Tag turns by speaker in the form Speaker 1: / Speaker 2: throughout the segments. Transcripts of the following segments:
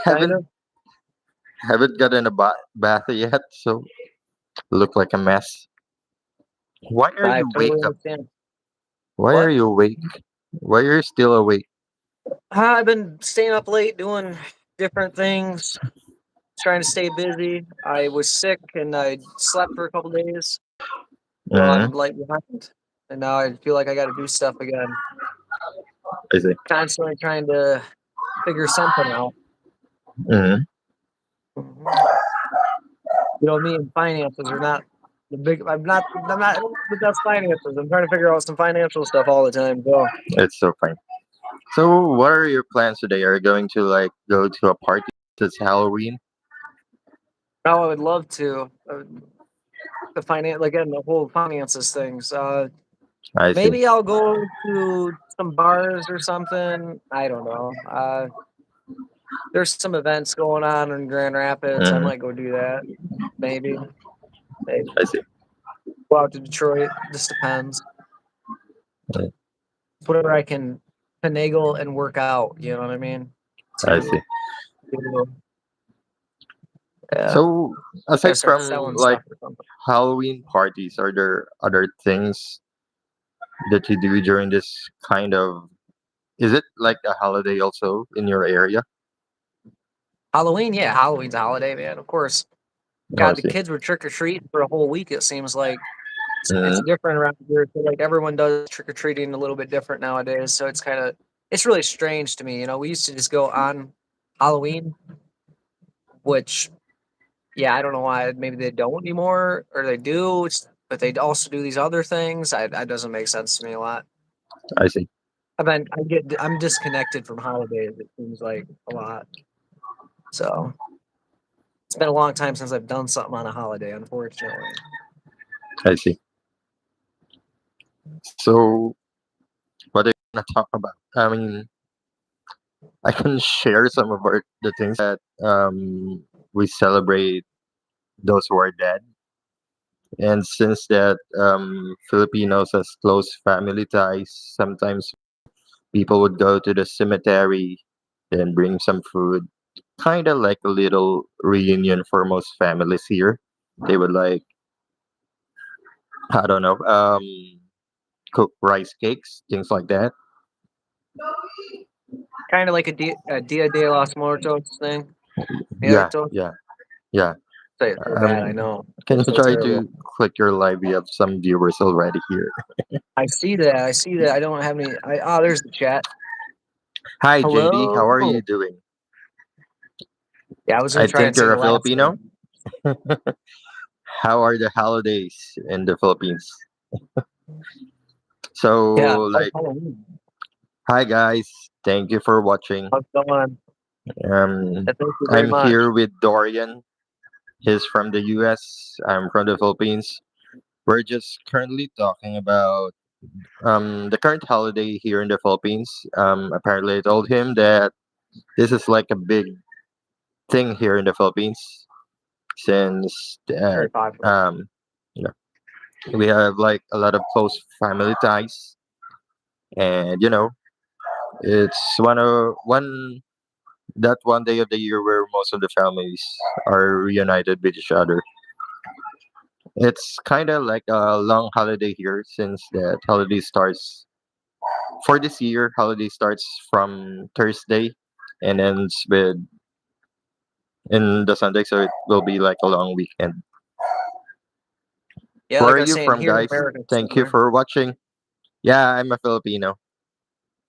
Speaker 1: kind
Speaker 2: haven't
Speaker 1: of.
Speaker 2: haven't gotten a bath yet, so look like a mess. Why are
Speaker 1: I
Speaker 2: you
Speaker 1: totally
Speaker 2: wake up?
Speaker 1: understand.
Speaker 2: Why are
Speaker 1: What?
Speaker 2: you awake? Why are you still awake?
Speaker 1: I've been staying up late doing different things, trying to stay busy. I was sick and I slept for a couple days, so
Speaker 2: Mm-hmm.
Speaker 1: I'm like behind. And now I feel like I got to do stuff again.
Speaker 2: I see.
Speaker 1: Constantly trying to figure something out.
Speaker 2: Mm-hmm.
Speaker 1: Mhm. Me and finances are not the big. I'm not the best finances. I'm trying to figure out some financial stuff all the time. So,
Speaker 2: It's so fine. So, what are your plans today? Are you going to like go to a party? It's Halloween.
Speaker 1: now I would love to the like again the whole finances things.
Speaker 2: I see.
Speaker 1: Maybe I'll go to some bars or something. I don't know. There's some events going on in Grand Rapids. I
Speaker 2: Mm-hmm.
Speaker 1: might go do that. Maybe. Maybe
Speaker 2: I see.
Speaker 1: go out to Detroit. Just depends. Whatever I can finagle and work out. You know what I mean?
Speaker 2: I
Speaker 1: To
Speaker 2: see.
Speaker 1: yeah,
Speaker 2: So,
Speaker 1: gotta
Speaker 2: aside
Speaker 1: start
Speaker 2: from
Speaker 1: selling
Speaker 2: like
Speaker 1: stuff or something.
Speaker 2: Halloween parties, are there other things that you do during this kind of? Is it like a holiday also in your area?
Speaker 1: Halloween, yeah, Halloween's a holiday, man. Of course.
Speaker 2: Oh, I
Speaker 1: God, the
Speaker 2: see.
Speaker 1: kids were trick or treating for a whole week. It seems like it's
Speaker 2: Mm-hmm.
Speaker 1: different around here. So like everyone does trick or treating a little bit different nowadays. So it's really strange to me. We used to just go on Halloween, which yeah, I don't know why. Maybe they don't anymore, or they do, but they also do these other things. That doesn't make sense to me a lot.
Speaker 2: I see.
Speaker 1: I'm disconnected from holidays. It seems like a lot. So it's been a long time since I've done something on a holiday, unfortunately.
Speaker 2: I see. So, what are you gonna talk about? I mean, I can share some of the things that we celebrate those who are dead. And since that Filipinos has close family ties, sometimes people would go to the cemetery and bring some food. Kind of like a little reunion for most families here. They would like, I don't know, cook rice cakes, things like that.
Speaker 1: Kind of like a Dia de los Muertos thing.
Speaker 2: Yeah,
Speaker 1: Muertos.
Speaker 2: yeah, yeah.
Speaker 1: Say it so bad, I
Speaker 2: Um,
Speaker 1: know.
Speaker 2: can
Speaker 1: It's
Speaker 2: you
Speaker 1: so
Speaker 2: try
Speaker 1: terrible.
Speaker 2: to click your live? We have some viewers already here.
Speaker 1: I see that. I see that. I don't have any. There's the chat.
Speaker 2: Hi, JD. How are you
Speaker 1: Hello.
Speaker 2: doing?
Speaker 1: Yeah, I was gonna
Speaker 2: I
Speaker 1: try and
Speaker 2: think
Speaker 1: say
Speaker 2: you're
Speaker 1: the
Speaker 2: a
Speaker 1: last
Speaker 2: Filipino.
Speaker 1: name.
Speaker 2: How are the holidays in the Philippines? So,
Speaker 1: Yeah. Oh,
Speaker 2: like,
Speaker 1: Halloween.
Speaker 2: hi guys. Thank you for watching.
Speaker 1: How's it going? Thank you very
Speaker 2: I'm
Speaker 1: much.
Speaker 2: here with Dorian. He's from the US. I'm from the Philippines. We're just currently talking about the current holiday here in the Philippines. Apparently, I told him that this is like a big thing here in the Philippines since
Speaker 1: Very popular.
Speaker 2: you know, we have like a lot of close family ties, and it's one day of the year where most of the families are reunited with each other. It's kind of like a long holiday here since that holiday starts for this year. Holiday starts from Thursday and ends with in the Sunday, so it will be like a long weekend.
Speaker 1: Yeah,
Speaker 2: Where
Speaker 1: like
Speaker 2: are
Speaker 1: I was
Speaker 2: you
Speaker 1: saying,
Speaker 2: from,
Speaker 1: here in
Speaker 2: guys?
Speaker 1: America, it's
Speaker 2: Thank you
Speaker 1: similar.
Speaker 2: for watching. Yeah, I'm a Filipino.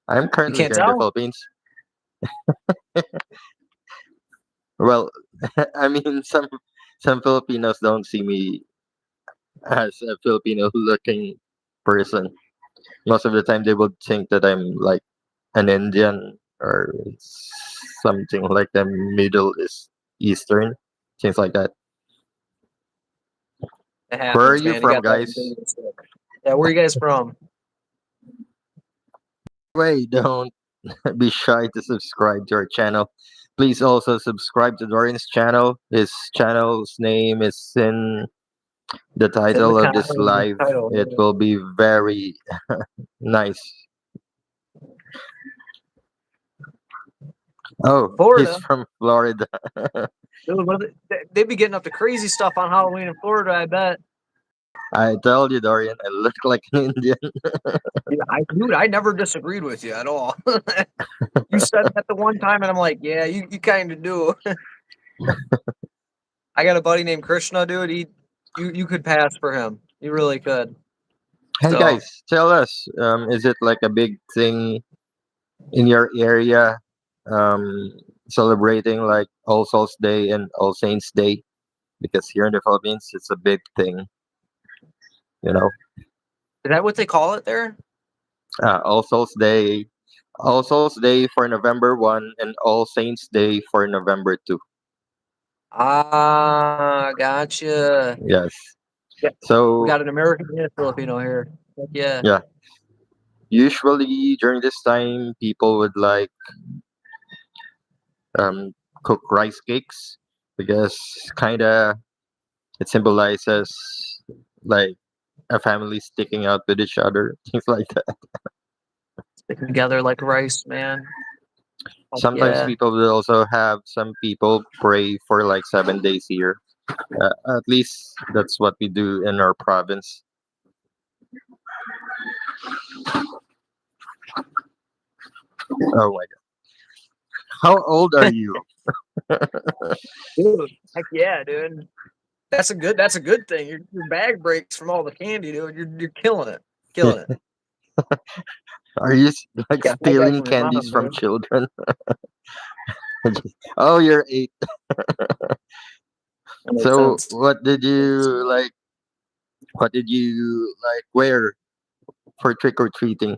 Speaker 2: I'm
Speaker 1: You
Speaker 2: currently
Speaker 1: can't
Speaker 2: here in the
Speaker 1: tell?
Speaker 2: Philippines. Well, I mean, some Filipinos don't see me as a Filipino looking person. Most of the time, they would think that I'm like an Indian or something like the Eastern, things like that.
Speaker 1: It
Speaker 2: Where are
Speaker 1: happens,
Speaker 2: you
Speaker 1: man. You
Speaker 2: from,
Speaker 1: got that
Speaker 2: guys?
Speaker 1: Indian stick. Yeah, where are you guys from?
Speaker 2: Wait, don't be shy to subscribe to our channel. Please also subscribe to Dorian's channel. His channel's name is in the
Speaker 1: It's in the
Speaker 2: title of this live.
Speaker 1: title.
Speaker 2: It
Speaker 1: Yeah.
Speaker 2: will be very nice. Oh, he's
Speaker 1: Florida.
Speaker 2: from Florida.
Speaker 1: Dude, they'd be getting up to crazy stuff on Halloween in Florida, I bet.
Speaker 2: I told you, Dorian, I look like an Indian.
Speaker 1: Yeah, dude, I never disagreed with you at all. You said that the one time, and I'm like, yeah, you kind of do. I got a buddy named Krishna, dude. You could pass for him. You really could.
Speaker 2: Hey
Speaker 1: So
Speaker 2: guys, tell us, is it like a big thing in your area, um, celebrating like All Souls Day and All Saints Day? Because here in the Philippines, it's a big thing, you know.
Speaker 1: is that what they call it there?
Speaker 2: All Souls Day, All Souls Day for November 1, and All Saints Day for November 2.
Speaker 1: Ah, gotcha.
Speaker 2: Yes.
Speaker 1: Yeah, we
Speaker 2: So
Speaker 1: got an American and a Filipino here. Heck yeah.
Speaker 2: yeah, usually during this time, people would like um, cook rice cakes because kind of it symbolizes like a family sticking out with each other, things like that.
Speaker 1: Sticking together like rice, man. Heck
Speaker 2: Sometimes
Speaker 1: yeah.
Speaker 2: people will also have some people pray for like 7 days here. At least that's what we do in our province. Oh my god! How old are you?
Speaker 1: Dude, heck yeah, dude. That's a good thing. Your bag breaks from all the candy, dude. You're killing it. Killing it.
Speaker 2: Are you like
Speaker 1: Yeah, hide that
Speaker 2: stealing
Speaker 1: from your
Speaker 2: candies
Speaker 1: mom,
Speaker 2: from
Speaker 1: dude.
Speaker 2: children? Oh, you're 8.
Speaker 1: That makes
Speaker 2: So
Speaker 1: sense.
Speaker 2: what did you like? What did you like wear for trick or treating?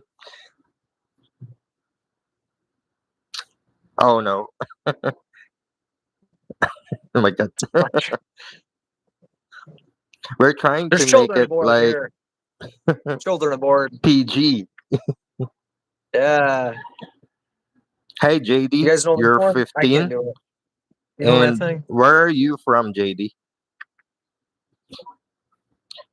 Speaker 2: Oh no! Oh my god! We're trying
Speaker 1: There's
Speaker 2: to make
Speaker 1: children
Speaker 2: it
Speaker 1: aboard
Speaker 2: like
Speaker 1: here. Children aboard.
Speaker 2: PG.
Speaker 1: Yeah.
Speaker 2: Hey
Speaker 1: You
Speaker 2: JD,
Speaker 1: guys know this
Speaker 2: you're
Speaker 1: one? I can't
Speaker 2: 15,
Speaker 1: do it. You know that
Speaker 2: and
Speaker 1: thing?
Speaker 2: where are you from, JD?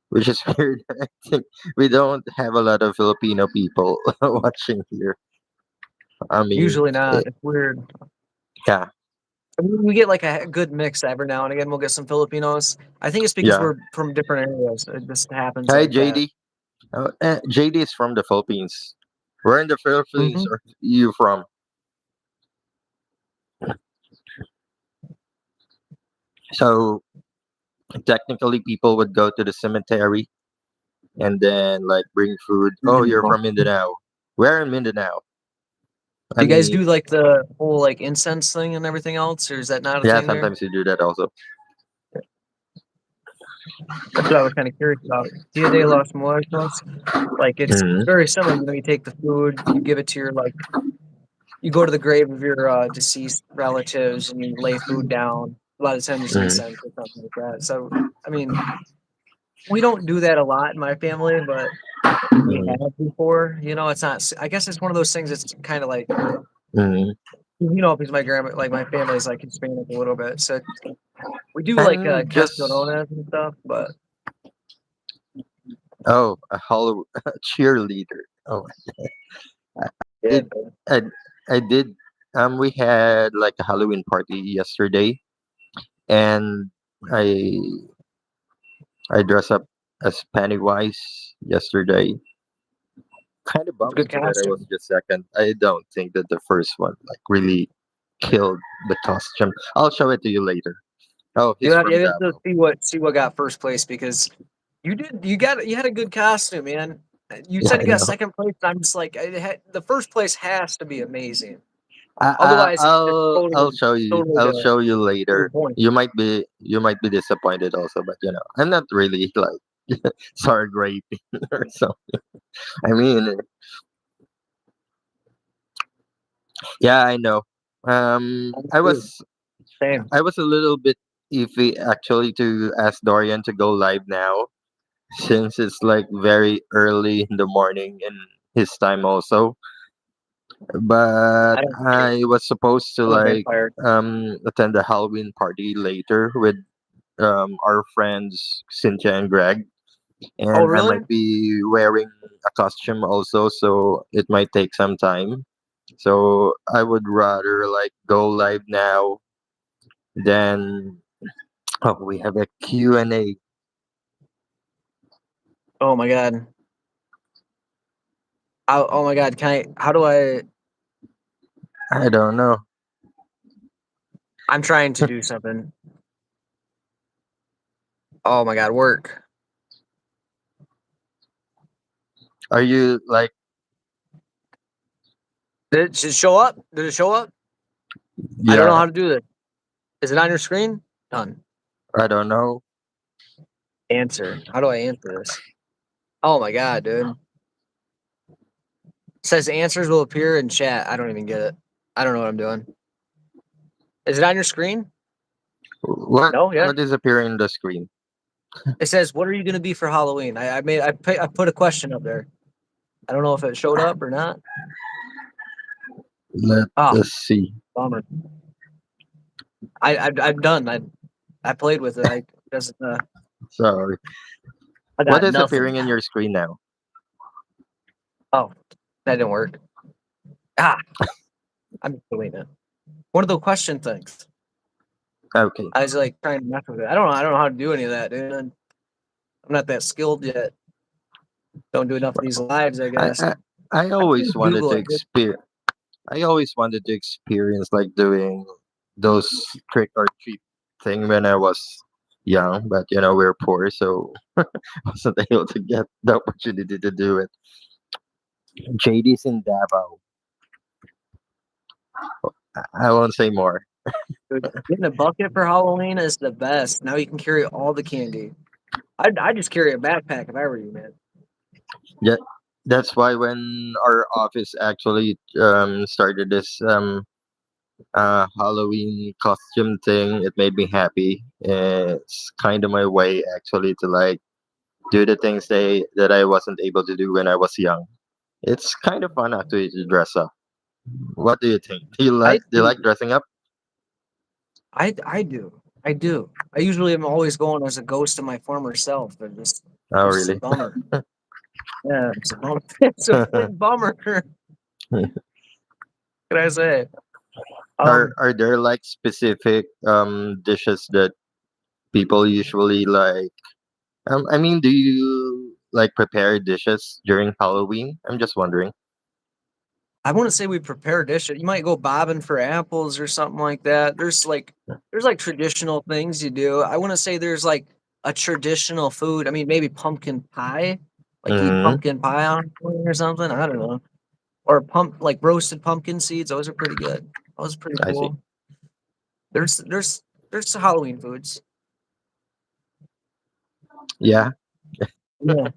Speaker 2: Which is weird. I think we don't have a lot of Filipino people watching here. I mean,
Speaker 1: Usually not. It's weird.
Speaker 2: yeah,
Speaker 1: I mean, we get like a good mix every now and again. We'll get some Filipinos. I think it's because
Speaker 2: yeah.
Speaker 1: we're from different areas. It just happens
Speaker 2: Hey
Speaker 1: like that.
Speaker 2: JD, JD is from the Philippines. Where in the Philippines
Speaker 1: Hmm.
Speaker 2: are you from? So technically, people would go to the cemetery and then like bring food. Oh, you're
Speaker 1: Do
Speaker 2: from Mindanao. Where in Mindanao? I
Speaker 1: you guys
Speaker 2: mean,
Speaker 1: do like the whole like incense thing and everything else, or is that not a
Speaker 2: yeah,
Speaker 1: thing there?
Speaker 2: sometimes you do that also.
Speaker 1: That's what I was kind of curious about. Dia de los Muertos, like it's
Speaker 2: Hmm.
Speaker 1: very similar. You know, you take the food, you give it to your like, you go to the grave of your deceased relatives, and you lay food down. A lot of times there's
Speaker 2: Hmm.
Speaker 1: incense or something like that. So, I mean, we don't do that a lot in my family, but we
Speaker 2: Hmm.
Speaker 1: have before. You know, it's not. I guess it's one of those things. That's kind of like,
Speaker 2: Hmm.
Speaker 1: because my grandma, like my family's like Hispanic a little bit, so we do like
Speaker 2: And just
Speaker 1: cascarones and stuff. But
Speaker 2: oh, a hollow cheerleader. Oh, I
Speaker 1: yeah,
Speaker 2: did I I did. We had like a Halloween party yesterday, and I I dressed up as Pennywise yesterday. Kind of
Speaker 1: it's a
Speaker 2: bummed
Speaker 1: good
Speaker 2: me that I was
Speaker 1: costume.
Speaker 2: just second. I don't think that the first one like really killed the costume. I'll show it to you later. Oh, he's from
Speaker 1: You have to
Speaker 2: Davao.
Speaker 1: see what got first place because you had a good costume, man. You
Speaker 2: Yeah,
Speaker 1: said
Speaker 2: I
Speaker 1: you got
Speaker 2: know.
Speaker 1: second place. And I'm just like the first place has to be amazing.
Speaker 2: I, I,
Speaker 1: Otherwise, it's
Speaker 2: I'll show you.
Speaker 1: totally
Speaker 2: I'll show you
Speaker 1: the
Speaker 2: later.
Speaker 1: point.
Speaker 2: You might be disappointed also, but I'm not really like sorry raping or something. I mean, yeah, I know. I
Speaker 1: Dude,
Speaker 2: was
Speaker 1: same.
Speaker 2: I was a little bit iffy actually to ask Dorian to go live now since it's like very early in the morning in his time also. But
Speaker 1: I don't care.
Speaker 2: I was supposed to
Speaker 1: I'm a
Speaker 2: like
Speaker 1: vampire.
Speaker 2: attend the Halloween party later with our friends Cynthia and Greg,
Speaker 1: Oh,
Speaker 2: and I
Speaker 1: really?
Speaker 2: might be wearing a costume also, so it might take some time. So I would rather like go live now than we have a Q&A.
Speaker 1: Oh my god. Oh my god. Can I? How do I?
Speaker 2: I don't know.
Speaker 1: I'm trying to do something. Oh my god. Work.
Speaker 2: Are you like
Speaker 1: Did it just show up? Did it show up? I don't know
Speaker 2: yeah,
Speaker 1: how to do this. Is it on your screen? Done.
Speaker 2: I don't know.
Speaker 1: Answer. How do I answer this? Oh my god, dude. It says answers will appear in chat. I don't even get it. I don't know what I'm doing. Is it on your screen?
Speaker 2: What
Speaker 1: No, yeah.
Speaker 2: what is appearing on the screen?
Speaker 1: It says, "What are you gonna be for Halloween?" I put a question up there. I don't know if it showed up or not.
Speaker 2: Let
Speaker 1: Oh,
Speaker 2: us see.
Speaker 1: bummer. I'm done. I played with it. I doesn't.
Speaker 2: Sorry.
Speaker 1: I
Speaker 2: What
Speaker 1: got
Speaker 2: is
Speaker 1: nothing.
Speaker 2: appearing in your screen now?
Speaker 1: Oh, that didn't work. Ah, I'm deleting it. One of the question things.
Speaker 2: Okay.
Speaker 1: I was like trying to mess with it. I don't know. I don't know how to do any of that, dude. I'm not that skilled yet. Don't do enough of these lives, I
Speaker 2: I
Speaker 1: guess.
Speaker 2: I, I
Speaker 1: I
Speaker 2: always
Speaker 1: can
Speaker 2: wanted
Speaker 1: Google
Speaker 2: to
Speaker 1: it.
Speaker 2: experience. I always wanted to experience like doing those trick or treat thing when I was young, but we're poor, so wasn't able to get the opportunity to do it. JD's in Davao. I won't say more.
Speaker 1: Dude, getting a bucket for Halloween is the best. Now you can carry all the candy. I'd just carry a backpack if I were you, man.
Speaker 2: Yeah, that's why when our office actually started this Halloween costume thing, it made me happy. It's kind of my way actually to like do the things that I wasn't able to do when I was young. It's kind of fun actually to dress up. What do you think?
Speaker 1: I
Speaker 2: Do you like
Speaker 1: do.
Speaker 2: dressing up?
Speaker 1: I do. I do. I usually am always going as a ghost of my former self, and just
Speaker 2: Oh,
Speaker 1: it's just a
Speaker 2: really?
Speaker 1: bummer. Yeah, it's a bummer. It's a big bummer. What can I say?
Speaker 2: Are there like specific dishes that people usually like? I mean, do you like prepare dishes during Halloween? I'm just wondering.
Speaker 1: I want to say we prepare dishes. You might go bobbing for apples or something like that. There's like traditional things you do. I want to say there's like a traditional food. I mean, maybe pumpkin pie. Like you eat
Speaker 2: Hmm.
Speaker 1: pumpkin pie on Halloween or something. I don't know. Or like roasted pumpkin seeds. Those are pretty good. Those are pretty
Speaker 2: I see.
Speaker 1: cool. There's Halloween foods.
Speaker 2: Yeah,
Speaker 1: Yeah.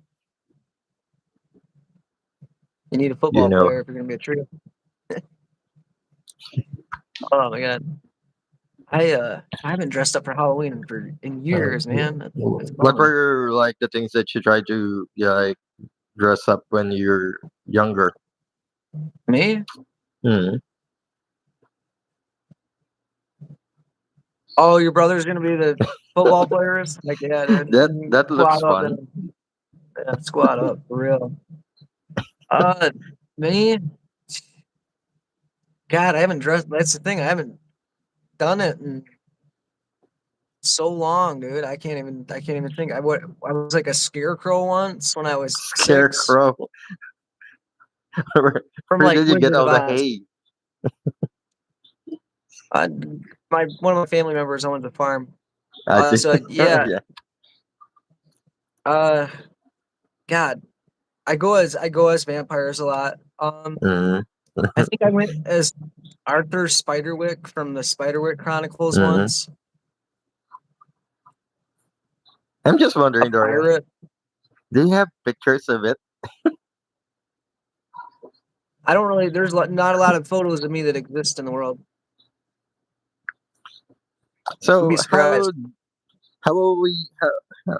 Speaker 1: You need a
Speaker 2: you
Speaker 1: football
Speaker 2: know.
Speaker 1: player if you're gonna be a trio. Oh my god. I haven't dressed up for Halloween in
Speaker 2: Uh,
Speaker 1: years, man. It's a
Speaker 2: what
Speaker 1: bummer.
Speaker 2: were like the things that you tried to like dress up when you're younger?
Speaker 1: Me?
Speaker 2: Hmm.
Speaker 1: Oh, your brother's gonna be the football players? Like, yeah, dude.
Speaker 2: That looks
Speaker 1: Squad up
Speaker 2: fun.
Speaker 1: then. Yeah, squad up for real. Uh, me? God, I haven't dressed. That's the thing. I haven't done it in so long, dude. I can't even think. I was like a scarecrow once when I was 6
Speaker 2: Scarecrow. where,
Speaker 1: from
Speaker 2: where
Speaker 1: like
Speaker 2: did you get
Speaker 1: Wizard of
Speaker 2: all the
Speaker 1: Oz.
Speaker 2: hay?
Speaker 1: Uh, my one of my family members owns a farm.
Speaker 2: I see.
Speaker 1: So yeah.
Speaker 2: Yeah.
Speaker 1: Uh, God, I go as vampires a lot.
Speaker 2: Mm,
Speaker 1: I think I went as Arthur Spiderwick from the Spiderwick Chronicles
Speaker 2: mm.
Speaker 1: once.
Speaker 2: I'm just
Speaker 1: A
Speaker 2: wondering, Dorian,
Speaker 1: pirate.
Speaker 2: do you have pictures of it?
Speaker 1: I don't really. There's not a lot of photos of me that exist in the world. You'd be
Speaker 2: So
Speaker 1: surprised.
Speaker 2: how will we how,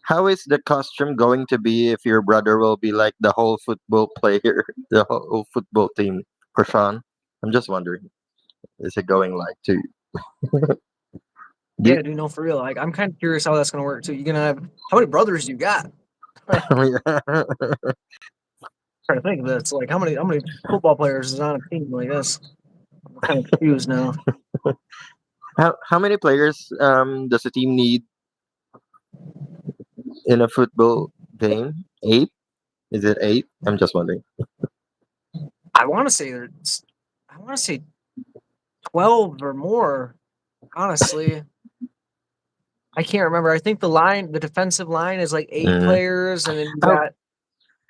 Speaker 2: how is the costume going to be if your brother will be like the whole football player, the whole football team for Sean? I'm just wondering, is it going like to? Do
Speaker 1: Yeah, dude, no, for real. Like, I'm kind of curious how that's gonna work too. You gonna have how many brothers you got? Like, trying to think of this. Like how many football players is on a team like this? I'm kind of confused now.
Speaker 2: How many players does a team need in a football game? Eight? Is it eight? I'm just wondering.
Speaker 1: I want to say there's, I want to say 12 or more. Honestly, I can't remember. I think the defensive line is like eight
Speaker 2: Mm.
Speaker 1: players, and then you
Speaker 2: Oh,
Speaker 1: got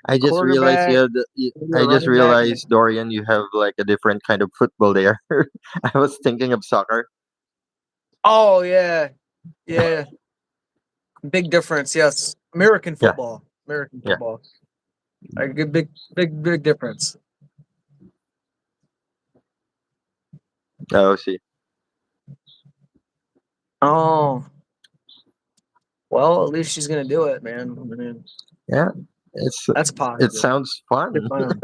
Speaker 2: I just realized
Speaker 1: quarterback, maybe a
Speaker 2: I just
Speaker 1: running back.
Speaker 2: realized, Dorian, you have like a different kind of football there. I was thinking of soccer.
Speaker 1: Oh yeah, yeah, big difference. Yes, American
Speaker 2: Yeah,
Speaker 1: football, American
Speaker 2: yeah.
Speaker 1: football. A good big difference.
Speaker 2: Oh, see.
Speaker 1: Oh well, at least she's gonna do it, man. I mean,
Speaker 2: Yeah, it's
Speaker 1: that's a
Speaker 2: it
Speaker 1: positive.
Speaker 2: sounds
Speaker 1: Good
Speaker 2: fun.
Speaker 1: for him.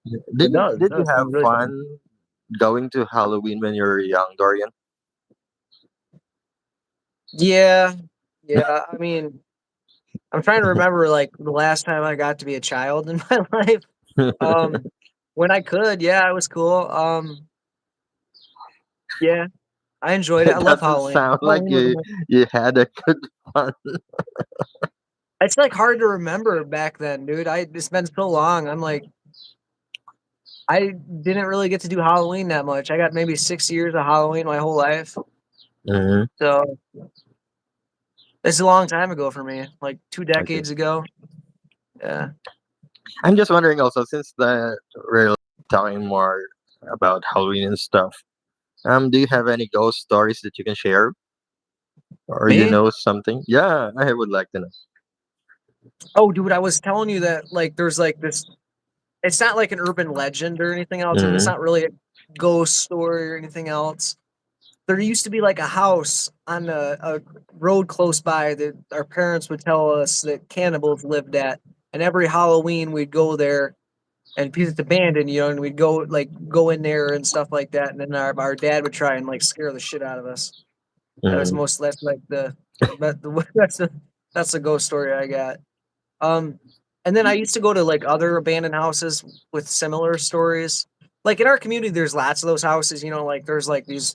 Speaker 2: Did
Speaker 1: It
Speaker 2: you
Speaker 1: does. It
Speaker 2: did you
Speaker 1: does
Speaker 2: have
Speaker 1: sound really fun.
Speaker 2: fun going to Halloween when you were young, Dorian?
Speaker 1: Yeah, yeah. I mean, I'm trying to remember like the last time I got to be a child in my life. Um, when I could, yeah, it was cool. Yeah, I enjoyed it. I
Speaker 2: It
Speaker 1: love
Speaker 2: doesn't
Speaker 1: Halloween.
Speaker 2: sound like
Speaker 1: Halloween was
Speaker 2: you had a good fun.
Speaker 1: it's like hard to remember back then, dude. It's been so long. I'm like, I didn't really get to do Halloween that much. I got maybe 6 years of Halloween my whole life.
Speaker 2: Hmm.
Speaker 1: So it's a long time ago for me, like two
Speaker 2: I see.
Speaker 1: decades ago. Yeah.
Speaker 2: I'm just wondering also, since we're talking more about Halloween and stuff. Do you have any ghost stories that you can share, or you
Speaker 1: Me?
Speaker 2: know something? Yeah, I would like to know.
Speaker 1: Oh, dude, I was telling you that like there's like this it's not like an urban legend or anything else, and it's
Speaker 2: Hmm.
Speaker 1: not really a ghost story or anything else. There used to be like a house on a road close by that our parents would tell us that cannibals lived at, and every Halloween we'd go there, and because it's abandoned, and we'd go in there and stuff like that, and then our dad would try and like scare the shit out of us.
Speaker 2: Hmm.
Speaker 1: That's like that's the ghost story I got. Um, and then I used to go to like other abandoned houses with similar stories. Like in our community, there's lots of those houses. Like there's like these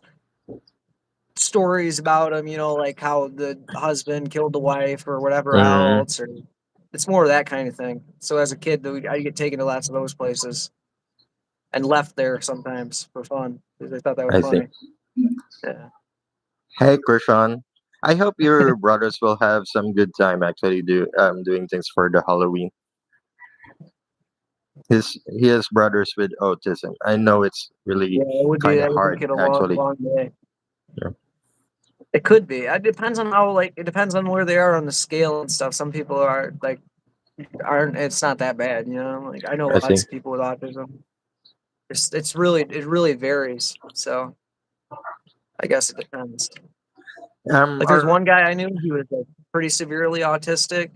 Speaker 1: stories about them. Like how the husband killed the wife or whatever
Speaker 2: Hmm.
Speaker 1: else, or it's more of that kind of thing. So as a kid, I get taken to lots of those places and left there sometimes for fun because I thought that was
Speaker 2: I see.
Speaker 1: funny. Yeah.
Speaker 2: Hey, Krishan. I hope your brothers will have some good time actually doing things for the Halloween. He has brothers with autism. I know it's
Speaker 1: Yeah,
Speaker 2: really
Speaker 1: it would be
Speaker 2: kind of
Speaker 1: that would make
Speaker 2: hard
Speaker 1: it a long,
Speaker 2: actually.
Speaker 1: long day.
Speaker 2: Yeah,
Speaker 1: It could be. It depends on it depends on where they are on the scale and stuff. Some people aren't it's not that bad, Like I know
Speaker 2: I see.
Speaker 1: lots of people with autism. It really varies. So I guess it depends. Like there's
Speaker 2: Are
Speaker 1: one guy I knew, he was like pretty severely autistic,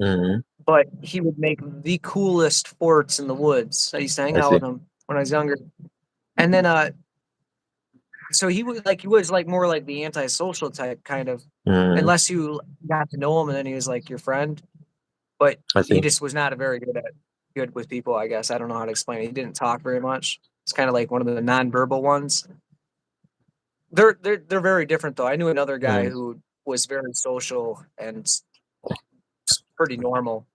Speaker 2: mhm,
Speaker 1: but he would make the coolest forts in the woods. I used to hang
Speaker 2: I
Speaker 1: out
Speaker 2: see.
Speaker 1: with him when I was younger. And then so he was like more like the antisocial type kind of,
Speaker 2: Mhm,
Speaker 1: unless you got to know him and then he was like your friend. But
Speaker 2: I
Speaker 1: he
Speaker 2: see.
Speaker 1: just was not a very good with people, I guess. I don't know how to explain it. He didn't talk very much. It's kind of like one of the nonverbal ones. They're very different though. I knew another guy
Speaker 2: Mhm,
Speaker 1: who was very social and pretty normal.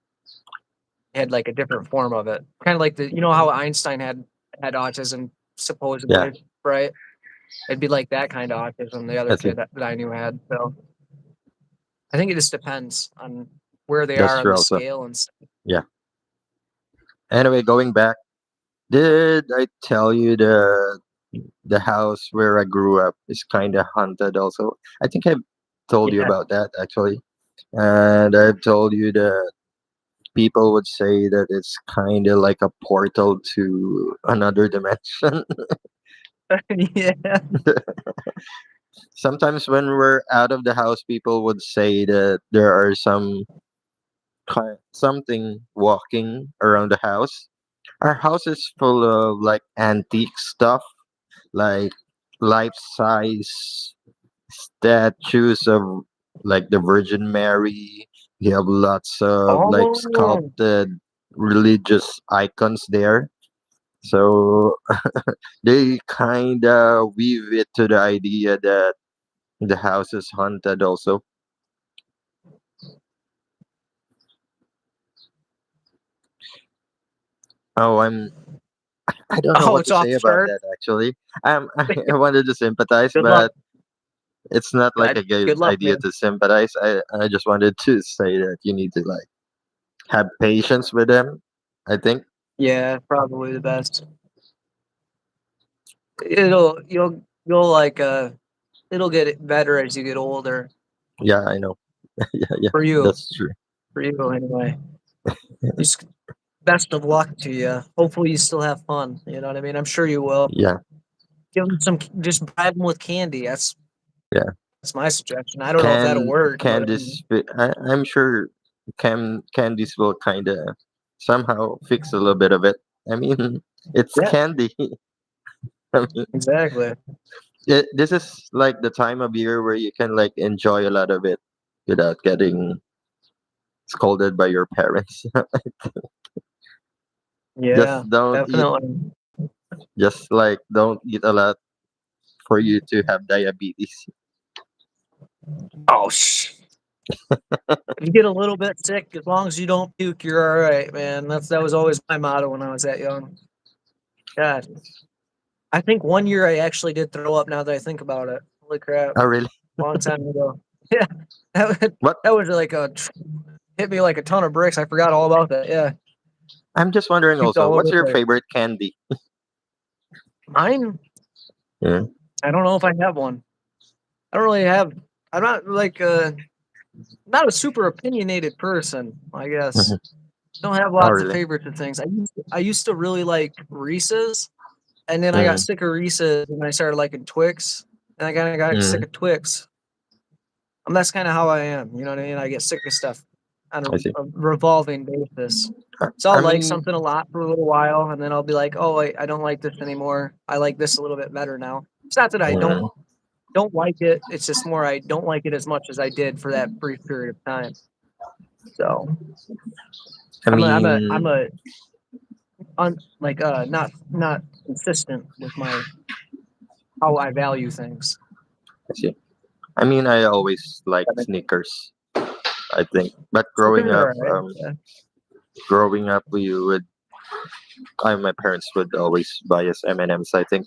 Speaker 1: He had like a different form of it. Kind of like how Einstein had autism
Speaker 2: yeah,
Speaker 1: supposedly, right? It'd be like that kind of autism the
Speaker 2: I
Speaker 1: other
Speaker 2: see.
Speaker 1: kid that I knew had. So I think it just depends on where they
Speaker 2: That's
Speaker 1: are on
Speaker 2: true
Speaker 1: the
Speaker 2: also.
Speaker 1: scale and stuff.
Speaker 2: Yeah. Anyway, going back, did I tell you the house where I grew up is kind of haunted also? I think I've told you
Speaker 1: Yeah.
Speaker 2: about that actually. And I've told you that people would say that it's kind of like a portal to another dimension.
Speaker 1: Yeah.
Speaker 2: Sometimes when we're out of the house, people would say that there are something walking around the house. Our house is full of like antique stuff, like life-size statues of like the Virgin Mary. We have lots of like
Speaker 1: Oh,
Speaker 2: sculpted. religious icons there. So they kind of weave it to the idea that the house is haunted also. Oh, I don't know
Speaker 1: Oh,
Speaker 2: what
Speaker 1: it's
Speaker 2: to
Speaker 1: off
Speaker 2: say
Speaker 1: the
Speaker 2: about
Speaker 1: chart.
Speaker 2: that actually. I wanted to sympathize,
Speaker 1: Good luck.
Speaker 2: but it's not like a good
Speaker 1: Good luck,
Speaker 2: idea
Speaker 1: man.
Speaker 2: to sympathize. I just wanted to say that you need to like have patience with them. I think.
Speaker 1: Yeah, probably the best. You'll like it'll get better as you get older.
Speaker 2: Yeah, I know. Yeah, yeah,
Speaker 1: For you,
Speaker 2: that's true.
Speaker 1: for you anyway. Just best of luck to you. Hopefully, you still have fun. You know what I mean? I'm sure you will.
Speaker 2: Yeah,
Speaker 1: Give them some, just bribe them with candy.
Speaker 2: yeah.
Speaker 1: That's my suggestion. I don't know if that'll work, but
Speaker 2: I'm sure candies will kind of somehow fix a little bit of it. I mean, it's
Speaker 1: yeah,
Speaker 2: candy. I mean,
Speaker 1: exactly.
Speaker 2: this is like the time of year where you can like enjoy a lot of it without getting scolded by your parents.
Speaker 1: Yeah,
Speaker 2: Just don't eat.
Speaker 1: definitely.
Speaker 2: Just like don't eat a lot for you to have diabetes.
Speaker 1: Oh, if you get a little bit sick, as long as you don't puke, you're all right, man. That was always my motto when I was that young. God, I think one year I actually did throw up. Now that I think about it, holy crap,
Speaker 2: Oh, really?
Speaker 1: long time ago. Yeah,
Speaker 2: What?
Speaker 1: that was like a hit me like a ton of bricks. I forgot all about that. Yeah,
Speaker 2: I'm just wondering
Speaker 1: puked
Speaker 2: also,
Speaker 1: all over
Speaker 2: what's
Speaker 1: the
Speaker 2: your
Speaker 1: place.
Speaker 2: favorite candy?
Speaker 1: Mine,
Speaker 2: Yeah.
Speaker 1: I don't know if I have one. I don't really have. I'm not like not a super opinionated person. I guess don't have
Speaker 2: Oh,
Speaker 1: lots of
Speaker 2: really?
Speaker 1: favorites of things. I used to really like Reese's, and then I got
Speaker 2: Mm,
Speaker 1: sick of Reese's, and I started liking Twix, and I kind of got sick
Speaker 2: mm,
Speaker 1: of Twix. That's kind of how I am. You know what I mean? I get sick of stuff on
Speaker 2: I see.
Speaker 1: a revolving basis. So
Speaker 2: I
Speaker 1: I'll like
Speaker 2: mean,
Speaker 1: something a lot for a little while, and then I'll be like, "Oh, I don't like this anymore. I like this a little bit better now." It's not that I don't
Speaker 2: mm,
Speaker 1: don't like it. It's just more I don't like it as much as I did for that brief period of time. So
Speaker 2: I
Speaker 1: I'm
Speaker 2: mean,
Speaker 1: a like not consistent with my how I value things.
Speaker 2: I see. I mean, I always like Snickers. I think, but
Speaker 1: Stickers are alright. Yeah.
Speaker 2: growing up, my parents would always buy us M&Ms. I think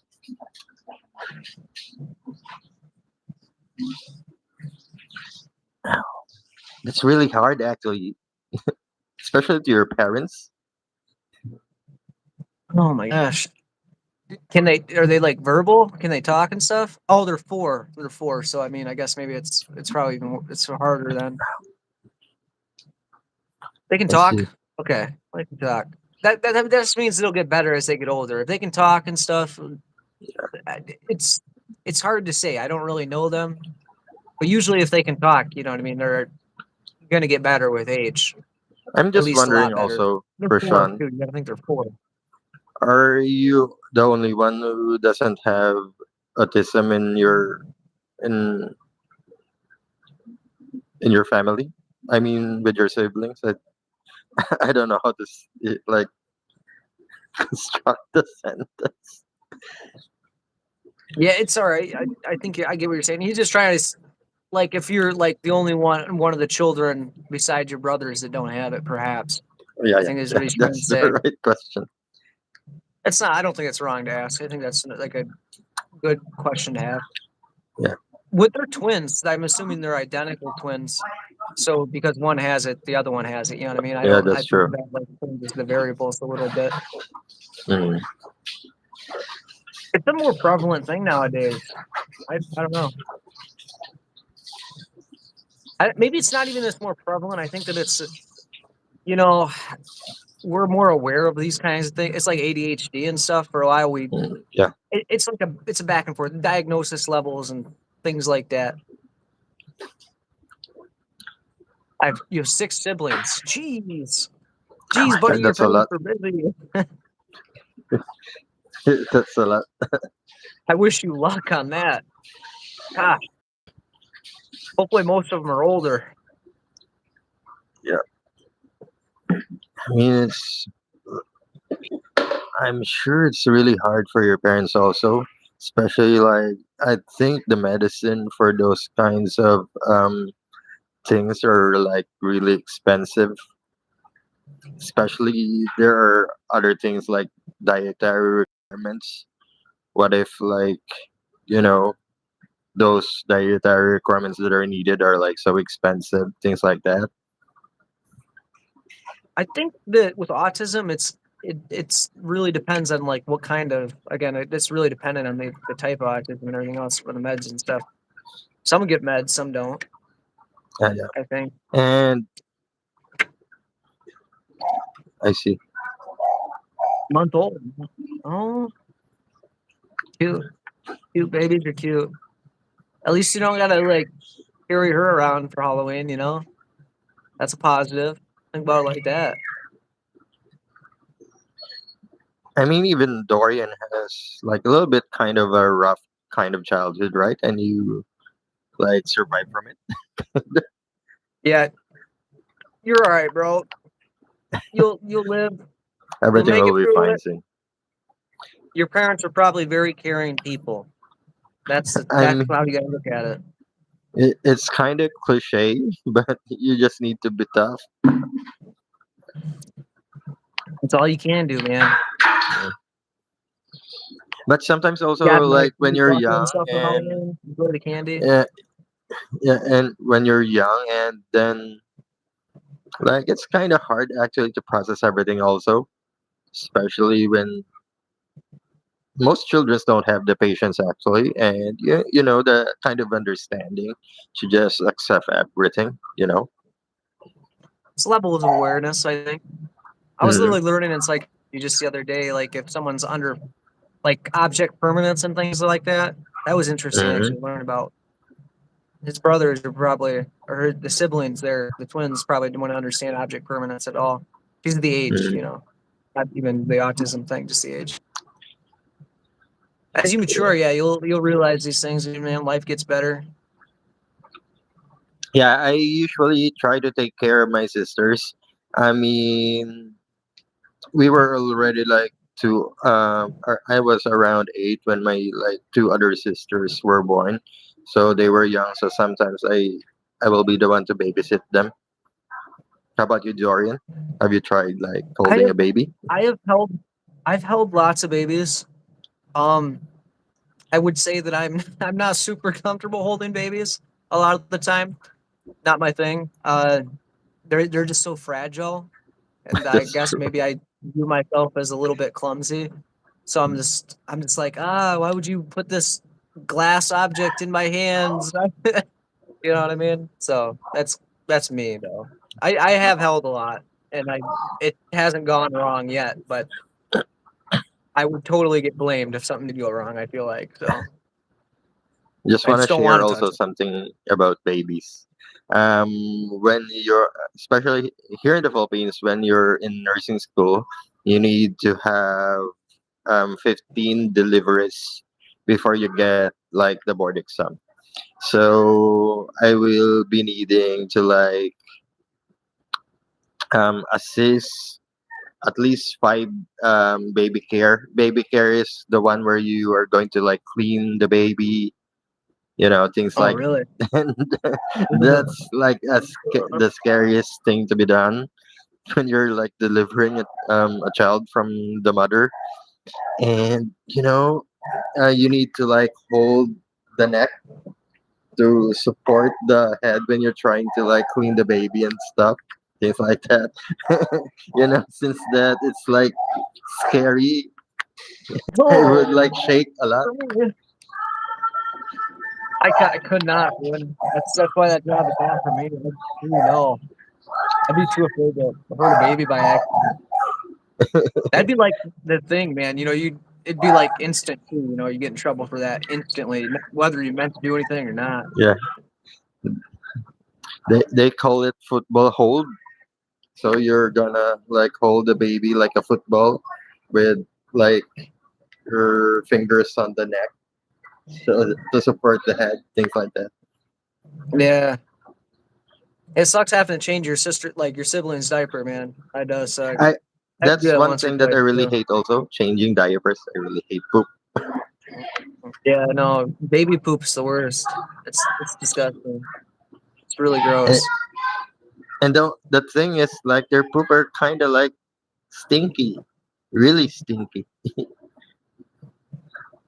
Speaker 2: it's really hard actually, especially to your parents.
Speaker 1: Oh my gosh. Are they like verbal? Can they talk and stuff? Oh, they're 4. They're 4. So I mean, I guess maybe it's probably it's harder then. They can
Speaker 2: I see.
Speaker 1: talk. Okay, they can talk. That just means it'll get better as they get older. If they can talk and stuff, it's it's hard to say. I don't really know them, but usually if they can talk, you know what I mean. They're gonna get better with age,
Speaker 2: I'm
Speaker 1: at
Speaker 2: just
Speaker 1: least a
Speaker 2: wondering
Speaker 1: lot better.
Speaker 2: also,
Speaker 1: They're 4
Speaker 2: Prashant,
Speaker 1: too. You gotta think they're 4.
Speaker 2: are you the only one who doesn't have autism in in your family? I mean, with your siblings? I don't know how to like construct the sentence.
Speaker 1: Yeah, it's all right. I think I get what you're saying. He's just trying to like if you're like the only one of the children besides your brothers that don't have it, perhaps.
Speaker 2: Yeah,
Speaker 1: I think is
Speaker 2: yeah,
Speaker 1: what he's trying to
Speaker 2: that's the
Speaker 1: say.
Speaker 2: right question.
Speaker 1: It's not. I don't think it's wrong to ask. I think that's like a good question to have.
Speaker 2: Yeah,
Speaker 1: With their twins, I'm assuming they're identical twins. So because one has it, the other one has it. You know what I mean?
Speaker 2: yeah,
Speaker 1: I
Speaker 2: that's
Speaker 1: think
Speaker 2: true.
Speaker 1: about like changes the variables a little bit.
Speaker 2: Mm.
Speaker 1: It's a more prevalent thing nowadays. I don't know. Maybe it's not even this more prevalent. I think that it's you know we're more aware of these kinds of things. It's like ADHD and stuff. For a while,
Speaker 2: Yeah,
Speaker 1: it's like a back and forth diagnosis levels and things like that. You have 6 siblings. Jeez, buddy, your
Speaker 2: that's a
Speaker 1: parents
Speaker 2: lot.
Speaker 1: are busy.
Speaker 2: That's a lot.
Speaker 1: I wish you luck on that. Gosh, hopefully most of them are older.
Speaker 2: Yeah. I mean, I'm sure it's really hard for your parents also, especially like I think the medicine for those kinds of things are like really expensive. Especially there are other things like dietary requirements. What if like you know those dietary requirements that are needed are like so expensive, things like that.
Speaker 1: I think that with autism, it's really depends on like what kind of again, it's really dependent on the type of autism and everything else for the meds and stuff. Some get meds, some don't.
Speaker 2: Yeah.
Speaker 1: I think
Speaker 2: And I see.
Speaker 1: month old. Oh, cute, cute babies are cute. At least you don't gotta like carry her around for Halloween. That's a positive. Think about it like that.
Speaker 2: I mean, even Dorian has like a little bit kind of a rough kind of childhood, right? And you like survive from it.
Speaker 1: Yeah, you're all right, bro. You'll live. You'll
Speaker 2: Everything
Speaker 1: make
Speaker 2: will
Speaker 1: it
Speaker 2: be
Speaker 1: through
Speaker 2: fine
Speaker 1: it.
Speaker 2: soon.
Speaker 1: Your parents are probably very caring people. That's
Speaker 2: I'm.
Speaker 1: how you gotta look at it.
Speaker 2: It's kind of cliche, but you just need to be tough.
Speaker 1: That's all you can do, man.
Speaker 2: But sometimes
Speaker 1: You
Speaker 2: also
Speaker 1: got like
Speaker 2: like when
Speaker 1: do
Speaker 2: you're
Speaker 1: chocolate and
Speaker 2: young
Speaker 1: stuff for
Speaker 2: and
Speaker 1: Halloween. Enjoy the candy.
Speaker 2: yeah, yeah, and when you're young and then like it's kind of hard actually to process everything also, especially when most children don't have the patience actually, and you know the kind of understanding to just accept everything. You know.
Speaker 1: It's levels of awareness, I think. I was
Speaker 2: Hmm.
Speaker 1: literally learning in psychology just the other day, like if someone's under like object permanence and things like that. That was interesting
Speaker 2: Hmm.
Speaker 1: actually to learn about. His brothers are probably or the siblings there, the twins probably didn't want to understand object permanence at all. Because of the age,
Speaker 2: Hmm.
Speaker 1: not even the autism thing, just the age. As you mature, yeah, you'll realize these things, and man, life gets better.
Speaker 2: Yeah, I usually try to take care of my sisters. I mean, we were already like two. I was around 8 when my like two other sisters were born, so they were young. So sometimes I will be the one to babysit them. How about you, Dorian? Have you tried like
Speaker 1: I
Speaker 2: holding a
Speaker 1: have
Speaker 2: baby?
Speaker 1: I have held I've held lots of babies. Um, I would say that I'm not super comfortable holding babies a lot of the time. Not my thing. They're just so fragile, and I
Speaker 2: That's
Speaker 1: guess
Speaker 2: true.
Speaker 1: maybe I view myself as a little bit clumsy. So I'm just like, why would you put this glass object in my hands? You know what I mean? So that's me though. I have held a lot, and it hasn't gone wrong yet, but I would totally get blamed if something did go wrong. I feel like so.
Speaker 2: Just
Speaker 1: I
Speaker 2: want to
Speaker 1: just don't
Speaker 2: share
Speaker 1: want to
Speaker 2: also
Speaker 1: touch it.
Speaker 2: something about babies. When you're, especially here in the Philippines, when you're in nursing school, you need to have 15 deliveries before you get like the board exam. So I will be needing to like assist at least 5 baby care. Baby care is the one where you are going to like clean the baby, things
Speaker 1: Oh,
Speaker 2: like
Speaker 1: really?
Speaker 2: and
Speaker 1: Ugh.
Speaker 2: that's like the scariest thing to be done when you're like delivering a child from the mother, and you need to like hold the neck to support the head when you're trying to like clean the baby and stuff, things like that. Since that it's like scary, it would
Speaker 1: Oh,
Speaker 2: like shake a lot.
Speaker 1: I could not, man. That's why that job is not for me. No, I'd be too afraid to hurt a baby by accident. That'd be like the thing, man. It'd be like instant too. You get in trouble for that instantly, whether you meant to do anything or not.
Speaker 2: Yeah, they call it football hold. So you're gonna like hold the baby like a football with like your fingers on the neck so to support the head, things like that.
Speaker 1: Yeah, It sucks having to change your sister, like your sibling's diaper, man. It does suck.
Speaker 2: I
Speaker 1: I had to do
Speaker 2: That's
Speaker 1: that
Speaker 2: one
Speaker 1: once or
Speaker 2: thing that I
Speaker 1: twice
Speaker 2: really
Speaker 1: too.
Speaker 2: hate. Also, changing diapers. I really hate poop.
Speaker 1: Yeah, no, baby poop's the worst. It's disgusting. It's really
Speaker 2: And,
Speaker 1: gross.
Speaker 2: and the thing is, like, their poop are kind of like stinky, really stinky.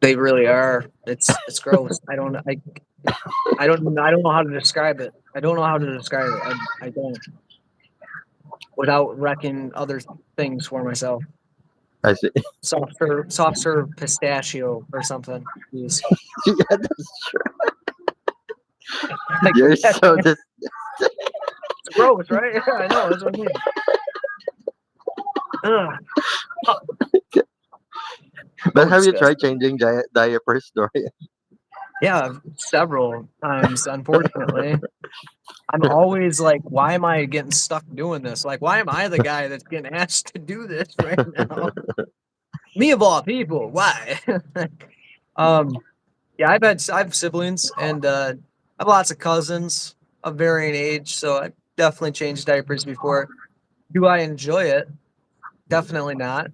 Speaker 1: They really are. It's gross. I don't know how to describe it. I don't know how to describe it. I don't without wrecking other things for myself.
Speaker 2: I see.
Speaker 1: Soft serve pistachio or something. Jeez.
Speaker 2: Yeah, that's true.
Speaker 1: Like
Speaker 2: You're
Speaker 1: that,
Speaker 2: so
Speaker 1: man. It's gross, right? Yeah, I know. That's what I mean. Ugh.
Speaker 2: But
Speaker 1: So
Speaker 2: have you tried
Speaker 1: disgusting.
Speaker 2: changing diapers, Dorian?
Speaker 1: Yeah, several times, unfortunately. I'm always like, why am I getting stuck doing this? Like, why am I the guy that's getting asked to do this right now? Me of all people, why? um, yeah, I have siblings and I have lots of cousins of varying age, so I definitely changed diapers before. Do I enjoy it? Definitely not.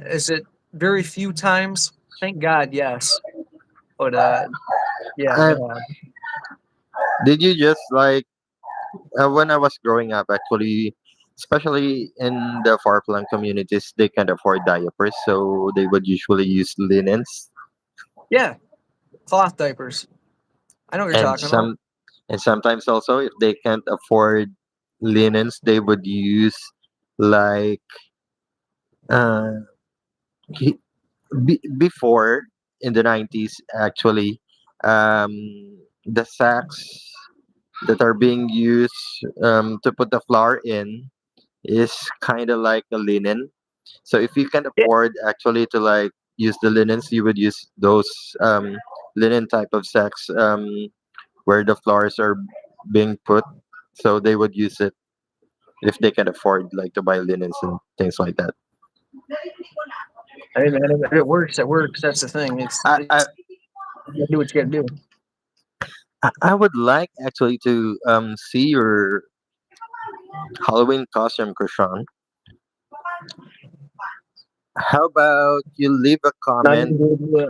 Speaker 1: Is it very few times? Thank God, yes. But yeah,
Speaker 2: Uh,
Speaker 1: no.
Speaker 2: did you just like when I was growing up? Actually, especially in the far-flung communities, they can't afford diapers, so they would usually use linens,
Speaker 1: Yeah, cloth diapers. I know what you're
Speaker 2: and
Speaker 1: talking about.
Speaker 2: sometimes also if they can't afford linens, they would use like uh he- before in the 90s actually, um the sacks that are being used to put the flour in is kind of like a linen. So if you can
Speaker 1: Yeah,
Speaker 2: afford actually to like use the linens, you would use those linen type of sacks where the flours are being put. So they would use it if they can afford like to buy linens and things like that.
Speaker 1: hey man, if it works, it works. That's the thing.
Speaker 2: I, I,
Speaker 1: You gotta do what you gotta do.
Speaker 2: I would like actually to see your Halloween costume, Krishan. How about you leave a
Speaker 1: Not even
Speaker 2: comment?
Speaker 1: gonna do it.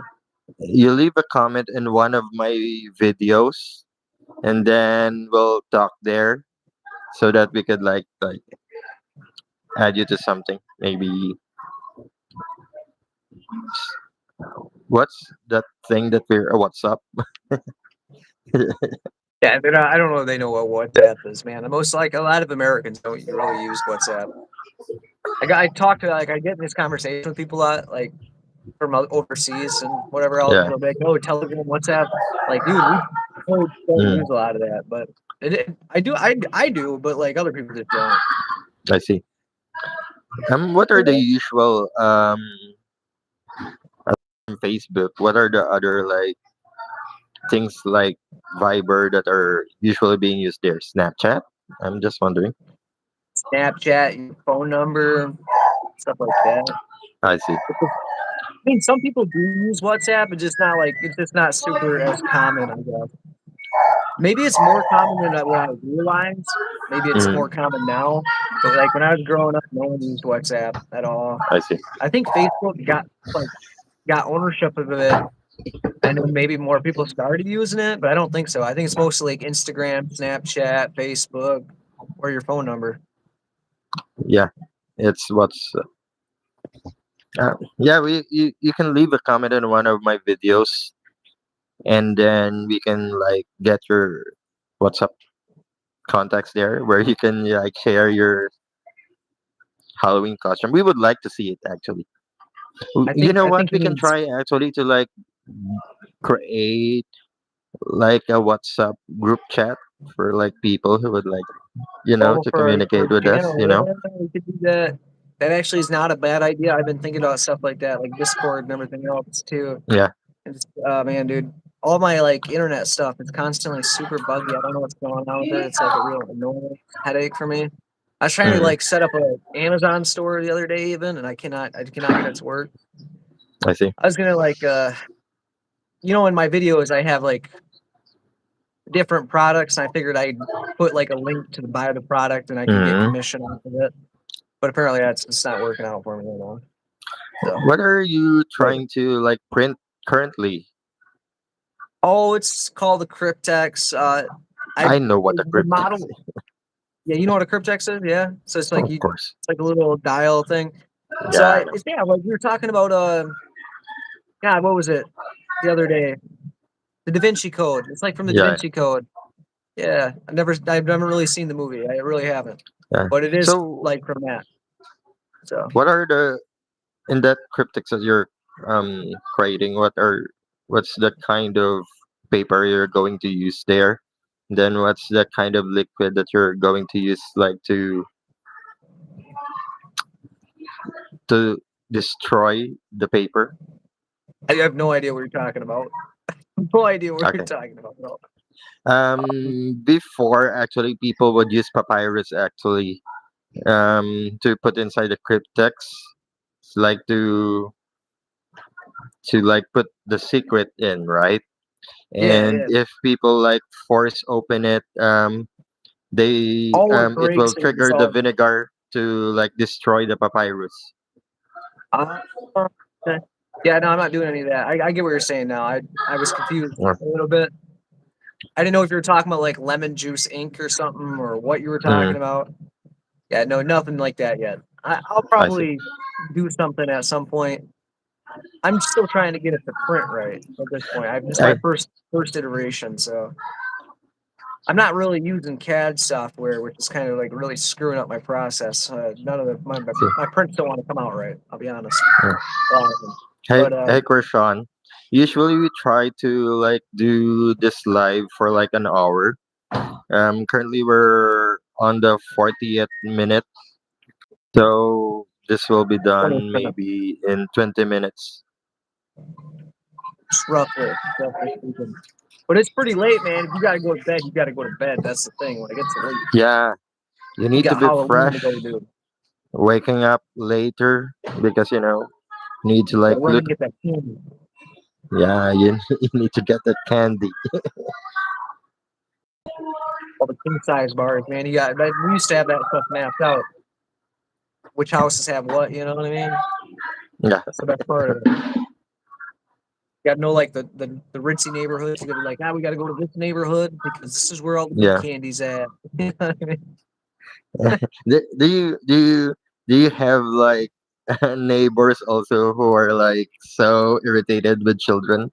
Speaker 2: You leave a comment in one of my videos, and then we'll talk there so that we could like add you to something. Maybe what's that thing that we're what's up?
Speaker 1: Yeah, they're not, I don't know if they know what WhatsApp is, man. Most like a lot of Americans don't really use WhatsApp. I talk to like I get in this conversation with people a lot, like from overseas and whatever else.
Speaker 2: Yeah.
Speaker 1: They'll be like, "Oh, Telegram, WhatsApp." Like, dude, we don't
Speaker 2: Mm,
Speaker 1: use a lot of that, but I do, but like other people just don't.
Speaker 2: I see. What are the usual Facebook? What are the other like things like Viber that are usually being used there? Snapchat? I'm just wondering.
Speaker 1: Snapchat, your phone number, stuff like that.
Speaker 2: I see.
Speaker 1: I mean, some people do use WhatsApp, but just not like it's just not super as common, I guess. Maybe it's more common than what I realized. Maybe it's
Speaker 2: Mm,
Speaker 1: more common now, but like when I was growing up, no one used WhatsApp at all.
Speaker 2: I see.
Speaker 1: I think Facebook like got ownership of it, and then maybe more people started using it, but I don't think so. I think it's mostly like Instagram, Snapchat, Facebook, or your phone number.
Speaker 2: Yeah, it's what's yeah. You can leave a comment on one of my videos, and then we can like get your WhatsApp contacts there, where you can like share your Halloween costume. We would like to see it actually. You know
Speaker 1: I
Speaker 2: what?
Speaker 1: think it
Speaker 2: We can
Speaker 1: means
Speaker 2: try actually to like create like a WhatsApp group chat for like people who would like
Speaker 1: oh
Speaker 2: to
Speaker 1: for
Speaker 2: communicate with us.
Speaker 1: channel, yeah, we could do that. That actually is not a bad idea. I've been thinking about stuff like that, like Discord and everything else too.
Speaker 2: Yeah,
Speaker 1: It's, man, dude, all my like internet stuff is constantly super buggy. I don't know what's going on with it. It's like a real annoying headache for me. I was trying to
Speaker 2: mm,
Speaker 1: like set up a Amazon store the other day even, and I cannot get it to work.
Speaker 2: I see.
Speaker 1: I was gonna like in my videos I have like different products, and I figured I'd put like a link to buy the product and I could get
Speaker 2: Mm.
Speaker 1: commission off of it. But apparently that's it's not working out for me right now. So,
Speaker 2: What are you
Speaker 1: but
Speaker 2: trying to like print currently?
Speaker 1: oh, it's called the Cryptex. I
Speaker 2: I know what a
Speaker 1: the
Speaker 2: cryptex
Speaker 1: model.
Speaker 2: is.
Speaker 1: Yeah, you know what a Cryptex is? Yeah. So it's like
Speaker 2: Of
Speaker 1: you,
Speaker 2: course.
Speaker 1: it's like a little dial thing. So
Speaker 2: Yeah, I know.
Speaker 1: it's yeah, like we were talking about God, what was it the other day? The Da Vinci Code. It's like from the Da
Speaker 2: Yeah,
Speaker 1: Vinci Code. Yeah, I've never really seen the movie. I really haven't,
Speaker 2: yeah.
Speaker 1: but it is
Speaker 2: So,
Speaker 1: like from that. So
Speaker 2: what are the in that cryptex that you're creating? What's the kind of paper you're going to use there? Then what's the kind of liquid that you're going to use, like to destroy the paper?
Speaker 1: I have no idea what you're talking about. No idea what you're
Speaker 2: Okay.
Speaker 1: talking about. No.
Speaker 2: Before actually, people would use papyrus actually to put inside the cryptex, like to like put the secret in, right?
Speaker 1: Yeah,
Speaker 2: And
Speaker 1: yeah.
Speaker 2: if people like force open it, they
Speaker 1: All it
Speaker 2: it will
Speaker 1: breaks is
Speaker 2: trigger the
Speaker 1: all.
Speaker 2: vinegar to like destroy the papyrus.
Speaker 1: Uh, okay. Yeah, no, I'm not doing any of that. I get what you're saying now. I was confused
Speaker 2: Mm.
Speaker 1: a little bit. I didn't know if you were talking about like lemon juice ink or something or what you were
Speaker 2: Mm,
Speaker 1: talking about. Yeah, no, nothing like that yet. I'll
Speaker 2: I see.
Speaker 1: probably do something at some point. I'm still trying to get it to print right at this point. This is my
Speaker 2: I,
Speaker 1: first iteration, so I'm not really using CAD software, which is kind of like really screwing up my process. None of
Speaker 2: see.
Speaker 1: my prints don't want to come out right. I'll be honest.
Speaker 2: Mm.
Speaker 1: Um,
Speaker 2: Hey,
Speaker 1: but
Speaker 2: hey, Krishan. Usually we try to like do this live for like an hour. Currently we're on the 40th minute, so this will be
Speaker 1: what
Speaker 2: done
Speaker 1: is
Speaker 2: maybe in 20 minutes.
Speaker 1: just roughly speaking. But it's pretty late, man. If you got to go to bed, you got to go to bed. That's the thing. When it gets late,
Speaker 2: Yeah, you
Speaker 1: you
Speaker 2: need to
Speaker 1: got
Speaker 2: be
Speaker 1: Halloween to
Speaker 2: fresh,
Speaker 1: go do.
Speaker 2: waking up later because need to like
Speaker 1: Got to run
Speaker 2: look.
Speaker 1: and get that candy.
Speaker 2: Yeah, you need to get that candy.
Speaker 1: All the king size bars, man. You got that. We used to have that stuff mapped out. Which houses have what? You know what I mean?
Speaker 2: Yeah,
Speaker 1: That's the best part of it. You got to know like the ritzy neighborhoods. You got to be like, we got to go to this neighborhood because this is where all the good
Speaker 2: yeah.
Speaker 1: candy's at. You know what I mean?
Speaker 2: Do you have like neighbors also who are like so irritated with children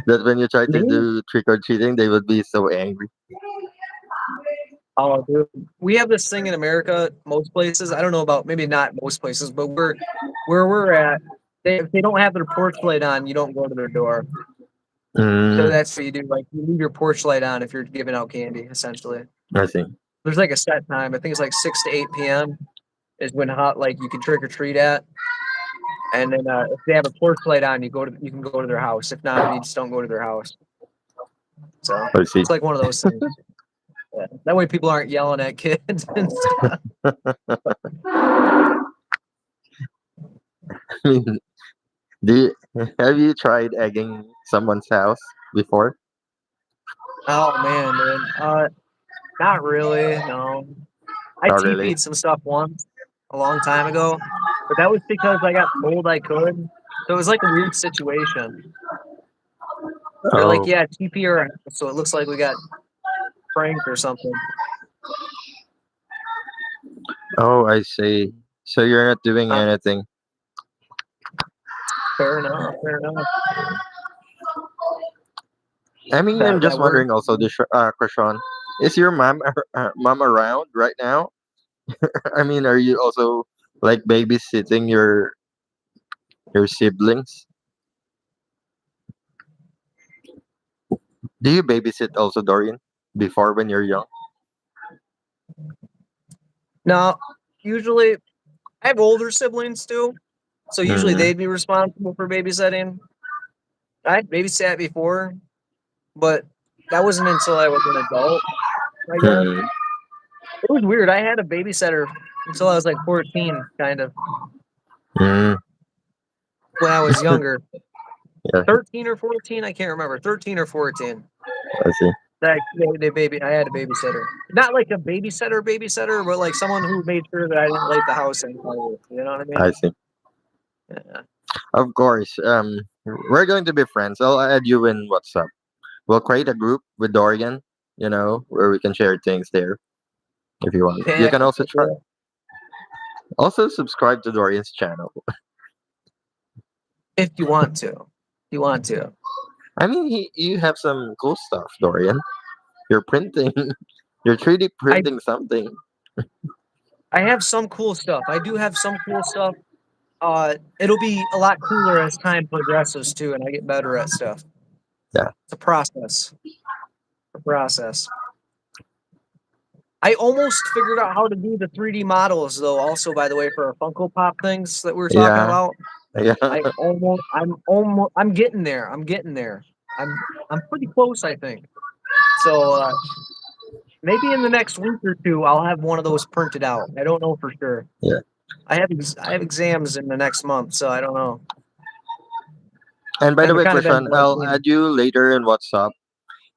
Speaker 2: that when you try to
Speaker 1: Me?
Speaker 2: do trick or treating, they would be so angry?
Speaker 1: Oh, dude. We have this thing in America, most places. I don't know about maybe not most places, but where we're at, if they don't have their porch light on, you don't go to their door. So
Speaker 2: Mm,
Speaker 1: that's what you do. Like you leave your porch light on if you're giving out candy, essentially.
Speaker 2: I see.
Speaker 1: There's like a set time. I think it's like 6 to 8 p.m. is when like you can trick or treat at. And then if they have a porch light on, you can go to their house. If not, you just don't go to their house. So
Speaker 2: I see.
Speaker 1: it's like one of those things. Yeah. That way people aren't yelling at kids and stuff.
Speaker 2: I mean, have you tried egging someone's house before?
Speaker 1: Oh man, dude. Not really. No, I
Speaker 2: Not really.
Speaker 1: TP'd some stuff once a long time ago, but that was because I got told I could. So it was like a weird situation. They're like,
Speaker 2: Oh,
Speaker 1: "Yeah, TP her," so it looks like we got pranked or something.
Speaker 2: oh, I see. So you're not doing
Speaker 1: Uh,
Speaker 2: anything.
Speaker 1: Fair enough. Fair enough.
Speaker 2: I mean, I'm
Speaker 1: That
Speaker 2: just
Speaker 1: works.
Speaker 2: wondering also, Krishan, is your mom around right now? I mean, are you also like babysitting your siblings? Do you babysit also, Dorian, before when you're young?
Speaker 1: No, usually I have older siblings too, so usually
Speaker 2: Mm,
Speaker 1: they'd be responsible for babysitting. I babysat before, but that wasn't until I was an adult, I guess.
Speaker 2: mm,
Speaker 1: It was weird. I had a babysitter until I was like 14, kind of,
Speaker 2: mm,
Speaker 1: when I was younger.
Speaker 2: yeah.
Speaker 1: 13 or 14, I can't remember. 13 or 14.
Speaker 2: I see.
Speaker 1: That I had a babysitter, not like a babysitter, but like someone who made sure that I didn't light the house on fire. You know what I
Speaker 2: I
Speaker 1: mean?
Speaker 2: see.
Speaker 1: Yeah.
Speaker 2: Of course. We're going to be friends. I'll add you in WhatsApp. We'll create a group with Dorian. Where we can share things there if you want. You
Speaker 1: Yeah,
Speaker 2: can also try.
Speaker 1: yeah.
Speaker 2: Also subscribe to Dorian's channel.
Speaker 1: If you want to, if you want to.
Speaker 2: I mean, you have some cool stuff, Dorian. You're printing. You're 3D
Speaker 1: I
Speaker 2: printing something.
Speaker 1: I have some cool stuff. I do have some cool stuff. It'll be a lot cooler as time progresses too, and I get better at stuff.
Speaker 2: Yeah.
Speaker 1: It's a process. A process. I almost figured out how to do the 3D models though. Also, by the way, for our Funko Pop things that we were talking
Speaker 2: Yeah.
Speaker 1: about,
Speaker 2: Yeah.
Speaker 1: I'm getting there. I'm getting there. I'm pretty close, I think. So maybe in the next week or two, I'll have one of those printed out. I don't know for sure.
Speaker 2: Yeah.
Speaker 1: I have exams in the next month, so I don't know.
Speaker 2: And by the
Speaker 1: I've
Speaker 2: way,
Speaker 1: kind of been
Speaker 2: Krishan, I'll
Speaker 1: neglecting.
Speaker 2: add you later in WhatsApp.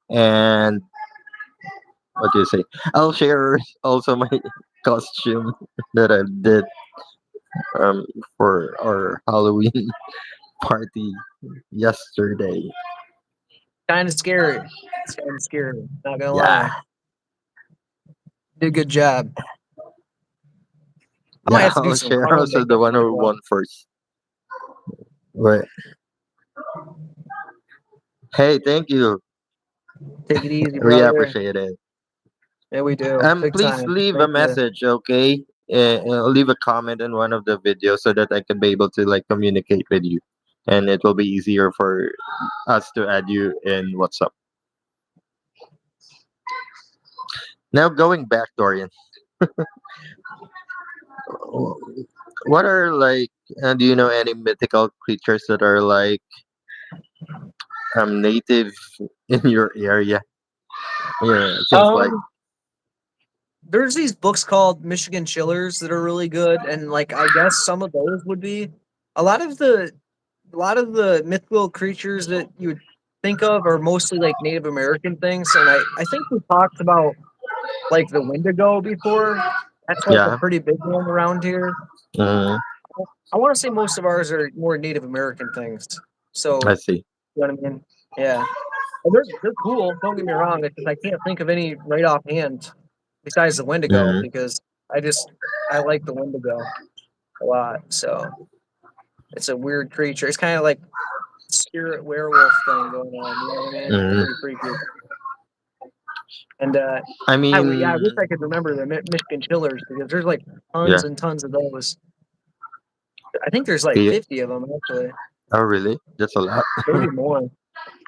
Speaker 2: And what do you say? I'll share also my costume that I did um for our Halloween party yesterday.
Speaker 1: Kind of scary. It's kind of scary. Not gonna lie.
Speaker 2: Yeah.
Speaker 1: Did a good job. I might
Speaker 2: Yeah,
Speaker 1: have to do
Speaker 2: I'll
Speaker 1: some
Speaker 2: share
Speaker 1: clown
Speaker 2: also the
Speaker 1: makeup
Speaker 2: one who
Speaker 1: myself.
Speaker 2: won first. Wait. Hey, thank you.
Speaker 1: Take it easy,
Speaker 2: We
Speaker 1: brother.
Speaker 2: appreciate it.
Speaker 1: Yeah, we do. Big
Speaker 2: Please
Speaker 1: time.
Speaker 2: leave a
Speaker 1: Thank you.
Speaker 2: message, okay? Leave a comment in one of the videos so that I can be able to like communicate with you, and it will be easier for us to add you in WhatsApp. Now going back, Dorian, what are like? Do you know any mythical creatures that are like native in your area? Yeah, things like
Speaker 1: Um, there's these books called Michigan Chillers that are really good, and like I guess some of those would be a lot of the a lot of the mythical creatures that you would think of are mostly like Native American things, and I think we talked about like the Wendigo before. That's like a
Speaker 2: yeah.
Speaker 1: pretty big one around here.
Speaker 2: Mm,
Speaker 1: I want to say most of ours are more Native American things.
Speaker 2: I
Speaker 1: So,
Speaker 2: see.
Speaker 1: you know what I mean? Yeah. And they're cool. Don't get me wrong. It's just I can't think of any right offhand besides the Wendigo
Speaker 2: Mm,
Speaker 1: because I like the Wendigo a lot. So it's a weird creature. It's kind of like spirit werewolf thing going on. You know what I mean?
Speaker 2: mm.
Speaker 1: Pretty freaky. And
Speaker 2: I
Speaker 1: I wish
Speaker 2: mean,
Speaker 1: I could remember the Michigan Chillers because there's like
Speaker 2: yeah.
Speaker 1: tons and tons of those. I think there's like
Speaker 2: Yeah.
Speaker 1: 50 of them actually,
Speaker 2: Oh, really? That's a lot.
Speaker 1: maybe more.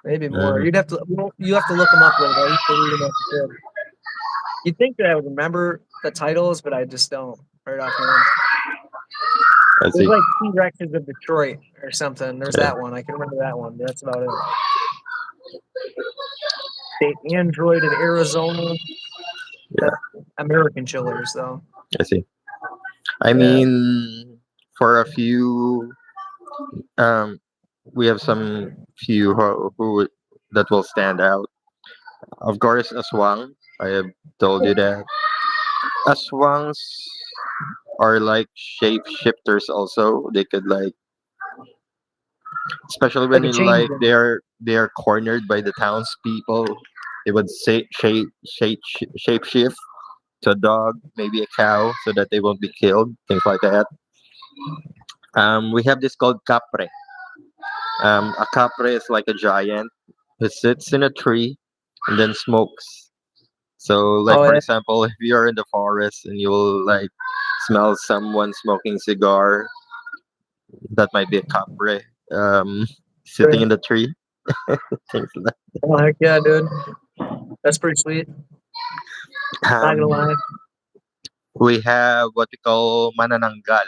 Speaker 1: Maybe more.
Speaker 2: Mm,
Speaker 1: You have to look them up later. I used to read them as a kid. You'd think that I would remember the titles, but I just don't right offhand.
Speaker 2: I
Speaker 1: There's
Speaker 2: see.
Speaker 1: like T Rexes of Detroit or something. There's
Speaker 2: Yeah.
Speaker 1: that one. I can remember that one. But that's about it. The Android in Arizona.
Speaker 2: Yeah.
Speaker 1: That's American Chillers though.
Speaker 2: I see. I
Speaker 1: Yeah.
Speaker 2: mean, for a few, um, we have some few who that will stand out. Of course, Aswang. I have told you that Aswangs are like shapeshifters. Also, they could like, especially
Speaker 1: Like
Speaker 2: when
Speaker 1: a
Speaker 2: you like
Speaker 1: changeling.
Speaker 2: they are cornered by the townspeople. They would say shape shift to a dog, maybe a cow, so that they won't be killed. Things like that. We have this called capre. A capre is like a giant who sits in a tree and then smokes. So, like
Speaker 1: Oh
Speaker 2: for
Speaker 1: yeah.
Speaker 2: example, if you're in the forest and you will like smell someone smoking cigar, that might be a capre sitting
Speaker 1: Sure.
Speaker 2: in the tree. Things like
Speaker 1: Oh heck yeah, dude. That's pretty sweet. Not gonna lie.
Speaker 2: we have what we call manananggal.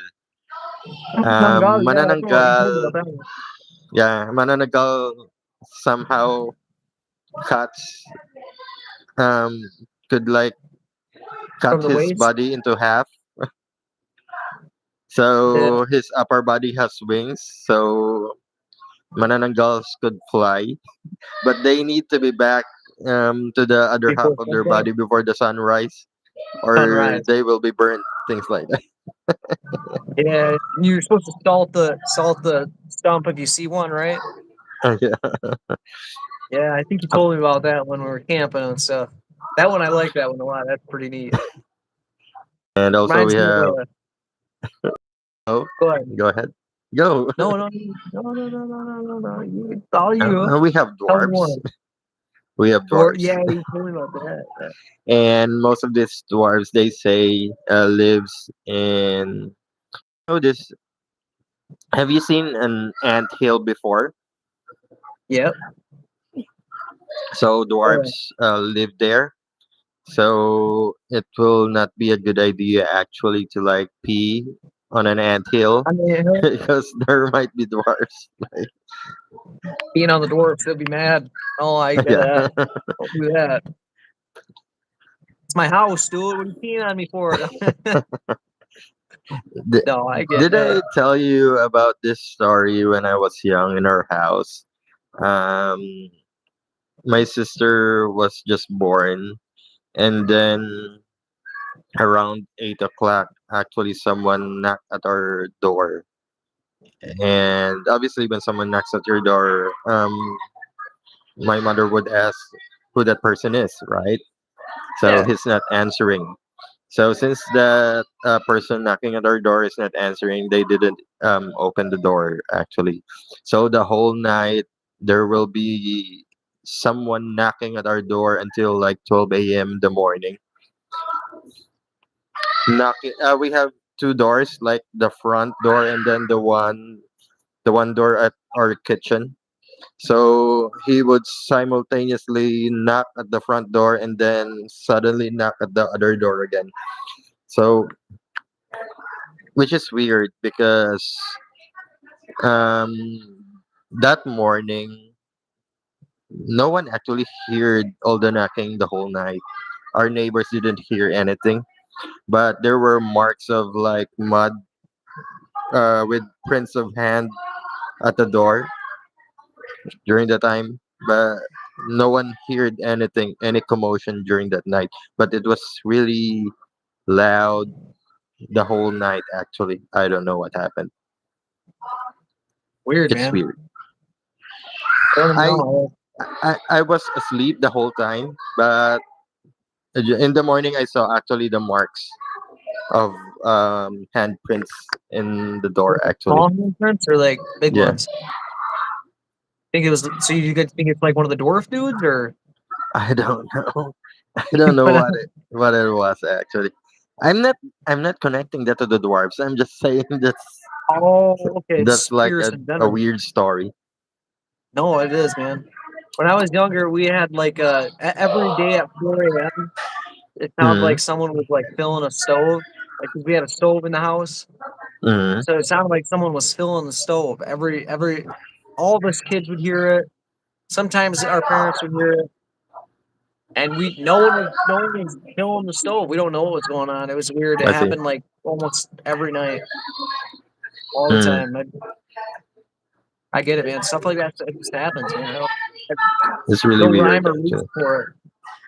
Speaker 1: Mangal, yeah, that's what you told me
Speaker 2: Manananggal,
Speaker 1: about that one.
Speaker 2: yeah, manananggal somehow cuts um could like cut
Speaker 1: From the
Speaker 2: his
Speaker 1: waist.
Speaker 2: body into half.
Speaker 1: Yeah.
Speaker 2: So his upper body has wings. So manananggals could fly, but they need to be back to the other half
Speaker 1: before
Speaker 2: of their
Speaker 1: sunset,
Speaker 2: body before the sunrise, or
Speaker 1: sunrise.
Speaker 2: they will be burnt. Things like that.
Speaker 1: Yeah, you're supposed to salt the stump if you see one, right?
Speaker 2: Yeah.
Speaker 1: Yeah, I think you told me about that when we were camping and stuff. That one I like that one a lot. That's pretty neat.
Speaker 2: And also we
Speaker 1: Reminds me of
Speaker 2: have.
Speaker 1: a
Speaker 2: Oh,
Speaker 1: go ahead.
Speaker 2: go ahead. Go.
Speaker 1: No, no, no, no, no, no, no, no, no. It's all you.
Speaker 2: We have
Speaker 1: Tell me
Speaker 2: dwarves.
Speaker 1: one.
Speaker 2: We have
Speaker 1: Or
Speaker 2: dwarves,
Speaker 1: yeah, you told me about that. Yeah.
Speaker 2: and most of these dwarves they say lives in. Oh, this. Have you seen an ant hill before?
Speaker 1: Yep.
Speaker 2: So
Speaker 1: Oh,
Speaker 2: dwarves live there. So it will not be a good idea actually to like pee on an ant hill
Speaker 1: I mean,
Speaker 2: because there might be dwarves. Like,
Speaker 1: being on the dwarfs, they'll be mad. Oh, I get
Speaker 2: yeah.
Speaker 1: that. Don't do that. It's my house, dude. What are you peeing on me for?
Speaker 2: Did,
Speaker 1: No, I get
Speaker 2: did
Speaker 1: that.
Speaker 2: I tell you about this story when I was young in our house? Um, my sister was just born, and then around 8 o'clock, actually, someone knocked at our door. And obviously, when someone knocks at your door, my mother would ask who that person is, right? So
Speaker 1: Yeah.
Speaker 2: he's not answering. So since that person knocking at our door is not answering, they didn't open the door actually. So the whole night there will be someone knocking at our door until like 12 a.m. in the morning. Knocking. We have two doors, like the front door and then the one door at our kitchen. So he would simultaneously knock at the front door and then suddenly knock at the other door again. So, which is weird because um, that morning, no one actually heard all the knocking the whole night. Our neighbors didn't hear anything, but there were marks of like mud with prints of hand at the door during the time. But no one heard anything, any commotion during that night. But it was really loud the whole night. Actually, I don't know what happened.
Speaker 1: Weird,
Speaker 2: It's
Speaker 1: man.
Speaker 2: weird.
Speaker 1: I don't
Speaker 2: I
Speaker 1: know.
Speaker 2: I was asleep the whole time, but in the morning I saw actually the marks of handprints in the door.
Speaker 1: Like
Speaker 2: Actually,
Speaker 1: small handprints or like big
Speaker 2: yeah,
Speaker 1: ones? Think it was so you guys think it's like one of the dwarf dudes or
Speaker 2: I don't know. I don't know
Speaker 1: but
Speaker 2: what it was actually. I'm not I'm not connecting that to the dwarves. I'm just saying
Speaker 1: oh okay, it's
Speaker 2: that's like
Speaker 1: spirits in
Speaker 2: a
Speaker 1: general.
Speaker 2: weird story.
Speaker 1: No, it is, man. When I was younger, we had like every day at 4 a.m. It sounded
Speaker 2: Mm-hmm.
Speaker 1: like someone was like filling a stove. Like 'cause we had a stove in the house,
Speaker 2: Mm-hmm.
Speaker 1: so it sounded like someone was filling the stove. Every all of us kids would hear it. Sometimes our parents would hear it, and we no one was filling the stove. We don't know what was going on. It was weird. It
Speaker 2: I see.
Speaker 1: happened like almost every night, all the
Speaker 2: Mm.
Speaker 1: time. I get it, man. Stuff like that it just happens, man. I
Speaker 2: It's really
Speaker 1: no
Speaker 2: weird
Speaker 1: rhyme or reason
Speaker 2: actually.
Speaker 1: for it.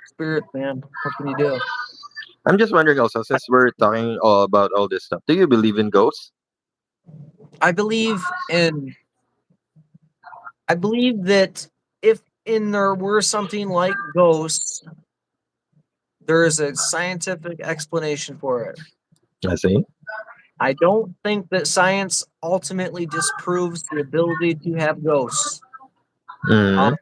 Speaker 1: Spirits, man. What can you do?
Speaker 2: I'm just wondering also, since we're talking all about all this stuff, do you believe in ghosts?
Speaker 1: I believe in I believe that if in there were something like ghosts, there is a scientific explanation for it.
Speaker 2: I see.
Speaker 1: I don't think that science ultimately disproves the ability to have ghosts. Um,
Speaker 2: Mm.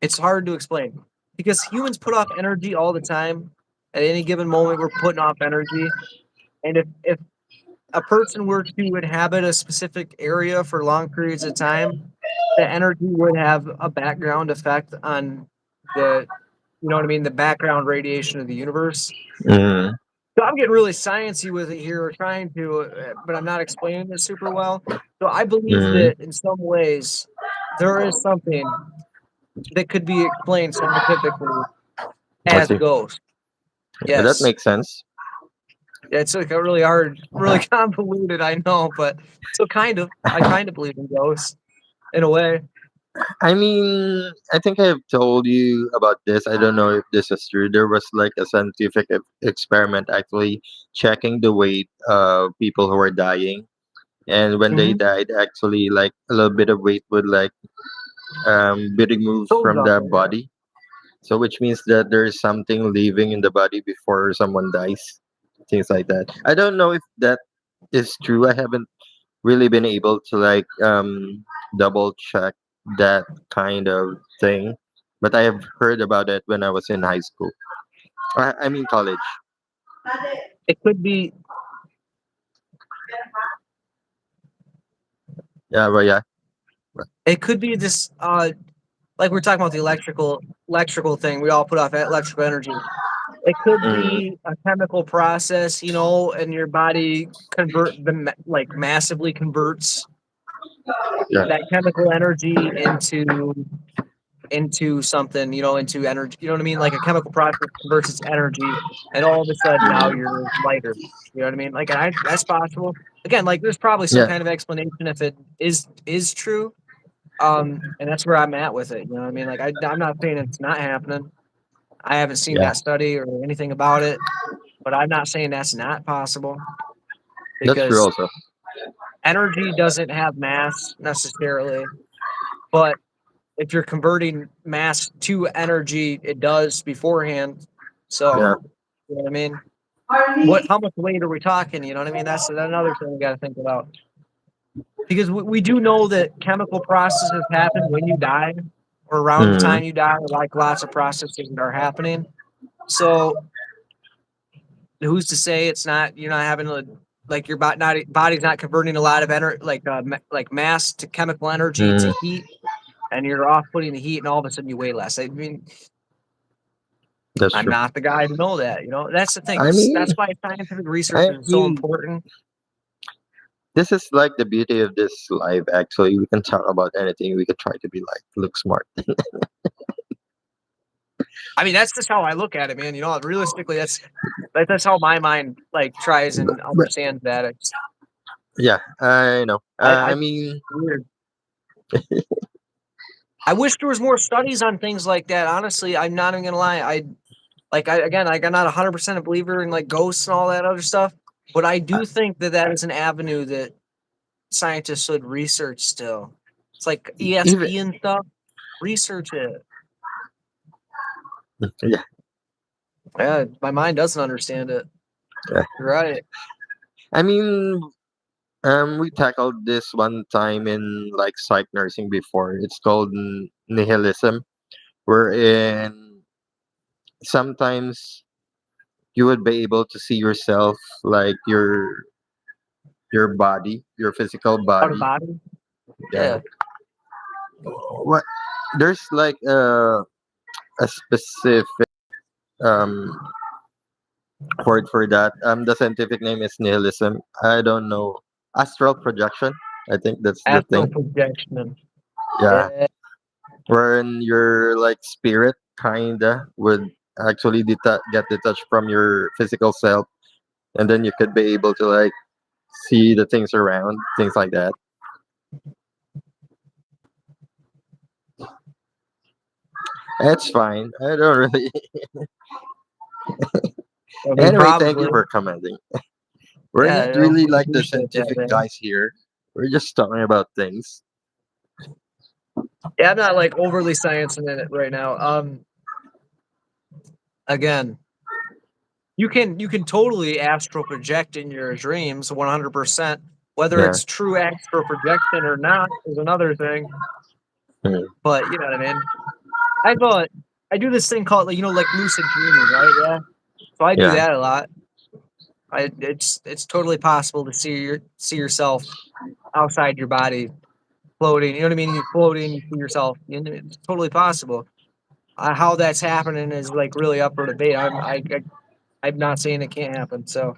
Speaker 1: it's hard to explain because humans put off energy all the time. At any given moment, we're putting off energy, and if a person were to inhabit a specific area for long periods of time, the energy would have a background effect on the you know what I mean, the background radiation of the universe.
Speaker 2: Mm.
Speaker 1: So I'm getting really sciencey with it here, trying to, but I'm not explaining it super well. So I believe
Speaker 2: Mm.
Speaker 1: that in some ways there is something that could be explained scientifically
Speaker 2: I
Speaker 1: as
Speaker 2: see.
Speaker 1: ghosts.
Speaker 2: That
Speaker 1: Yes,
Speaker 2: makes sense.
Speaker 1: it's like a really hard, really convoluted. I know, but so kind of, I kind of believe in ghosts in a way.
Speaker 2: I mean, I think I've told you about this. I don't know if this is true. There was like a scientific experiment actually checking the weight of people who are dying, and when they
Speaker 1: Mm-hmm.
Speaker 2: died, actually, like a little bit of weight would like be removed
Speaker 1: Shows
Speaker 2: from
Speaker 1: up
Speaker 2: the
Speaker 1: there, yeah.
Speaker 2: body. So, which means that there's something living in the body before someone dies, things like that. I don't know if that is true. I haven't really been able to like double check that kind of thing, but I have heard about it when I was in high school. I mean college.
Speaker 1: It could be
Speaker 2: Yeah, but yeah.
Speaker 1: it could be this like we're talking about the electrical thing. We all put off electrical energy. It could
Speaker 2: Mm,
Speaker 1: be a chemical process, and your body like massively converts
Speaker 2: yeah,
Speaker 1: that chemical energy into something, into energy. You know what I mean? Like a chemical process converts its energy, and all of a sudden now you're lighter. You know what I mean? Like that's possible. Again, like there's probably some
Speaker 2: yeah,
Speaker 1: kind of explanation if it is true. And that's where I'm at with it. You know what I mean? Like I'm not saying it's not happening. I haven't seen
Speaker 2: yeah.
Speaker 1: that study or anything about it, but I'm not saying that's not possible
Speaker 2: That's true
Speaker 1: because
Speaker 2: also.
Speaker 1: energy doesn't have mass necessarily. But if you're converting mass to energy, it does beforehand.
Speaker 2: Yeah.
Speaker 1: So, you know what I mean? How much weight are we talking? You know what I mean? That's another thing we got to think about because we do know that chemical processes happen when you die or around the
Speaker 2: Mm-hmm.
Speaker 1: time you die, like lots of processes that are happening. So, who's to say it's not you're not having like your body's not converting a lot of energy like mass to chemical energy to
Speaker 2: Mm,
Speaker 1: heat, and you're off putting the heat, and all of a sudden you weigh less. I mean,
Speaker 2: that's
Speaker 1: I'm
Speaker 2: true.
Speaker 1: not the guy to know that. That's the thing.
Speaker 2: I mean,
Speaker 1: That's why scientific research
Speaker 2: I
Speaker 1: is so
Speaker 2: mean,
Speaker 1: important.
Speaker 2: this is like the beauty of this life. Actually, we can talk about anything. We can try to be like look smart.
Speaker 1: I mean, that's just how I look at it, man. Realistically, that's how my mind like tries and
Speaker 2: But
Speaker 1: understands that. It's
Speaker 2: yeah, I know.
Speaker 1: I
Speaker 2: I mean,
Speaker 1: weird. I wish there was more studies on things like that. Honestly, I'm not even gonna lie. Again, like I'm not 100% a believer in like ghosts and all that other stuff, but I
Speaker 2: uh,
Speaker 1: do think that that is an avenue that scientists should research still. It's like
Speaker 2: even
Speaker 1: ESP and stuff. Research it.
Speaker 2: yeah,
Speaker 1: Yeah, my mind doesn't understand it.
Speaker 2: yeah.
Speaker 1: You're right.
Speaker 2: I mean, we tackled this one time in like psych nursing before. It's called nihilism, wherein sometimes you would be able to see yourself like your body, your physical
Speaker 1: Out of
Speaker 2: body.
Speaker 1: body.
Speaker 2: Yeah.
Speaker 1: Yeah.
Speaker 2: What there's like a specific um word for that. The scientific name is nihilism. I don't know. Astral projection. I think that's the
Speaker 1: Astral
Speaker 2: thing.
Speaker 1: projection.
Speaker 2: Yeah.
Speaker 1: Yeah.
Speaker 2: Wherein your like spirit kinda would actually get detached from your physical self, and then you could be able to like see the things around, things like that. It's fine. I don't really.
Speaker 1: I mean,
Speaker 2: Anyway, thank you
Speaker 1: probably.
Speaker 2: for commenting. We're
Speaker 1: Yeah.
Speaker 2: not really
Speaker 1: We
Speaker 2: like the
Speaker 1: appreciate that,
Speaker 2: scientific
Speaker 1: man.
Speaker 2: guys here. We're just talking about things.
Speaker 1: Yeah, I'm not like overly sciencing in it right now. Again, you can totally astral project in your dreams 100%. Whether
Speaker 2: Yeah.
Speaker 1: it's true astral projection or not is another thing.
Speaker 2: Mm.
Speaker 1: But you know what I mean. I do this thing called like lucid dreaming, right? Yeah. So I do
Speaker 2: Yeah.
Speaker 1: that a lot. It's totally possible to see yourself outside your body floating. You know what I mean? You're floating, you see yourself. It's totally possible. How that's happening is like really up for debate. I'm not saying it can't happen. So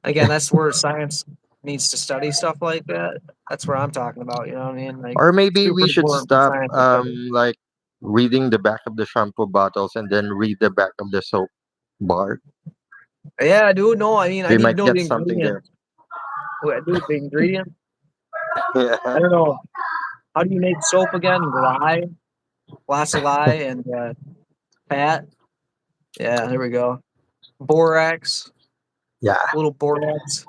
Speaker 1: again, that's where science needs to study stuff like that. That's where I'm talking about. You know what I mean? Like
Speaker 2: Or maybe
Speaker 1: super
Speaker 2: we should
Speaker 1: important for
Speaker 2: stop
Speaker 1: science to study.
Speaker 2: like reading the back of the shampoo bottles and then read the back of the soap bar.
Speaker 1: Yeah, dude. No, I mean I
Speaker 2: We
Speaker 1: need to
Speaker 2: might
Speaker 1: know
Speaker 2: get
Speaker 1: the
Speaker 2: something there.
Speaker 1: ingredients. Dude, the ingredients.
Speaker 2: Yeah.
Speaker 1: I don't know. How do you make soap again? Lye, lots of lye and fat. Yeah, there we go. Borax,
Speaker 2: Yeah.
Speaker 1: little borax.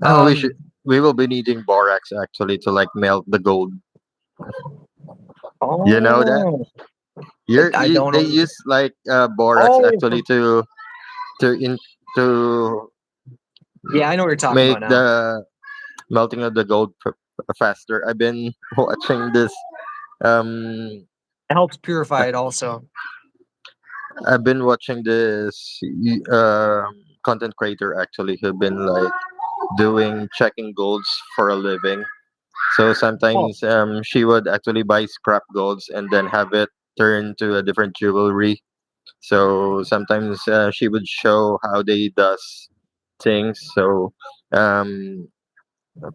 Speaker 2: Oh, we should.
Speaker 1: Um.
Speaker 2: We will be needing borax actually to like melt the gold. You know that?
Speaker 1: Oh, I don't
Speaker 2: They
Speaker 1: know.
Speaker 2: use like borax
Speaker 1: Oh,
Speaker 2: actually to in to
Speaker 1: yeah, I know what you're talking
Speaker 2: make
Speaker 1: about now.
Speaker 2: the melting of the gold faster. I've been watching this. Um,
Speaker 1: It helps purify it also.
Speaker 2: I've been watching this content creator actually who've been like doing checking golds for a living. So
Speaker 1: Oh,
Speaker 2: sometimes she would actually buy scrap golds and then have it turned to a different jewelry. So sometimes she would show how they does things. So um,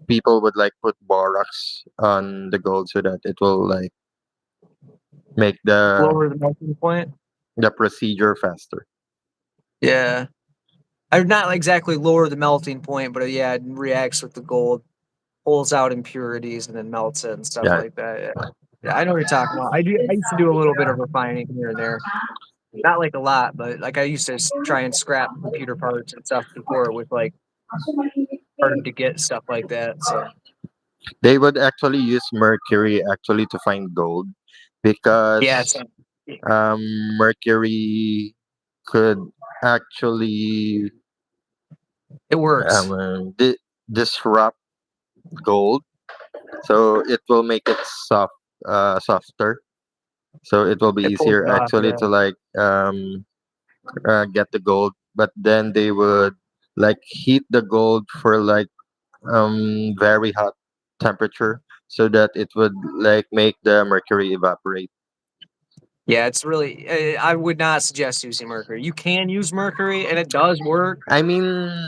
Speaker 2: people would like put borax on the gold so that it will like make
Speaker 1: lower the melting point.
Speaker 2: the procedure faster.
Speaker 1: Yeah. I not exactly lower the melting point, but yeah, it reacts with the gold, pulls out impurities, and then melts it and stuff
Speaker 2: Yeah.
Speaker 1: like that. Yeah, yeah, I know what you're talking about. I do. I used to do a little bit of refining here and there, not like a lot, but like I used to try and scrap computer parts and stuff before it was like hard to get stuff like that. So
Speaker 2: They would actually use mercury actually to find gold
Speaker 1: yeah,
Speaker 2: because um, mercury could actually
Speaker 1: it works.
Speaker 2: disrupt gold, so it will make it softer. So it will be
Speaker 1: It pulls
Speaker 2: easier
Speaker 1: it off.
Speaker 2: actually
Speaker 1: Yeah,
Speaker 2: to like get the gold. But then they would like heat the gold for like very hot temperature so that it would like make the mercury evaporate.
Speaker 1: yeah. It's really. I would not suggest using mercury. You can use mercury, and it does work,
Speaker 2: I mean,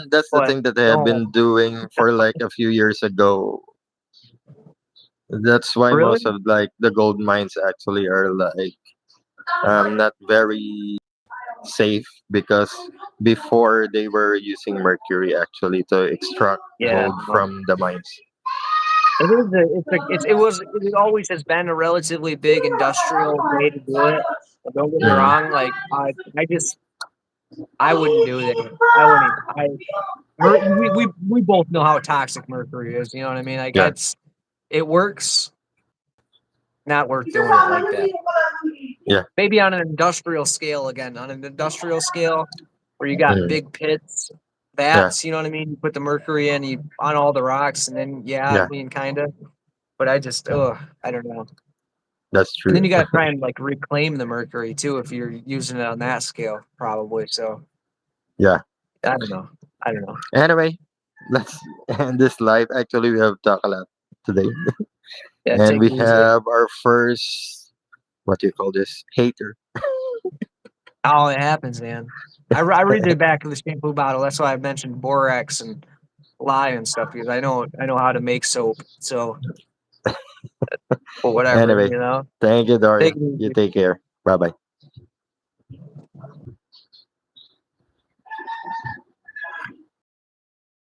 Speaker 2: that's the
Speaker 1: but
Speaker 2: thing that they have
Speaker 1: don't
Speaker 2: been doing for like a few years ago. That's why
Speaker 1: really.
Speaker 2: most of like the gold mines actually are like not very safe because before they were using mercury actually to extract
Speaker 1: Yeah,
Speaker 2: gold
Speaker 1: no.
Speaker 2: from the mines.
Speaker 1: It is. It was. It always has been a relatively big industrial way to do it. But don't get me
Speaker 2: Mm,
Speaker 1: wrong. Like I just, I wouldn't do that. I wouldn't. We both know how toxic mercury is. You know what I mean? Like
Speaker 2: yeah.
Speaker 1: it works. Not worth doing it like that.
Speaker 2: Yeah.
Speaker 1: Maybe on an industrial scale again. On an industrial scale, where you got
Speaker 2: Mm,
Speaker 1: big pits,
Speaker 2: yeah.
Speaker 1: vats. You know what I mean? You put the mercury in, you on all the rocks, and then yeah, I
Speaker 2: Yeah.
Speaker 1: mean, kind of. But I just, I don't know.
Speaker 2: That's
Speaker 1: And then
Speaker 2: true.
Speaker 1: you gotta try and, like, reclaim the mercury too if you're using it on that scale, probably, so,
Speaker 2: Yeah.
Speaker 1: I don't know. I don't know.
Speaker 2: Anyway, let's end this live. Actually, we have talked a lot today,
Speaker 1: Yeah,
Speaker 2: and
Speaker 1: take
Speaker 2: we
Speaker 1: it easy.
Speaker 2: have our first what do you call this hater.
Speaker 1: Oh, it happens, man. I read the back of the shampoo bottle, that's why I mentioned borax and lye and stuff, because I know how to make soap, so but whatever,
Speaker 2: Anyway,
Speaker 1: you know?
Speaker 2: thank you,
Speaker 1: Take
Speaker 2: Dorian.
Speaker 1: it
Speaker 2: You
Speaker 1: easy.
Speaker 2: take care. Bye bye.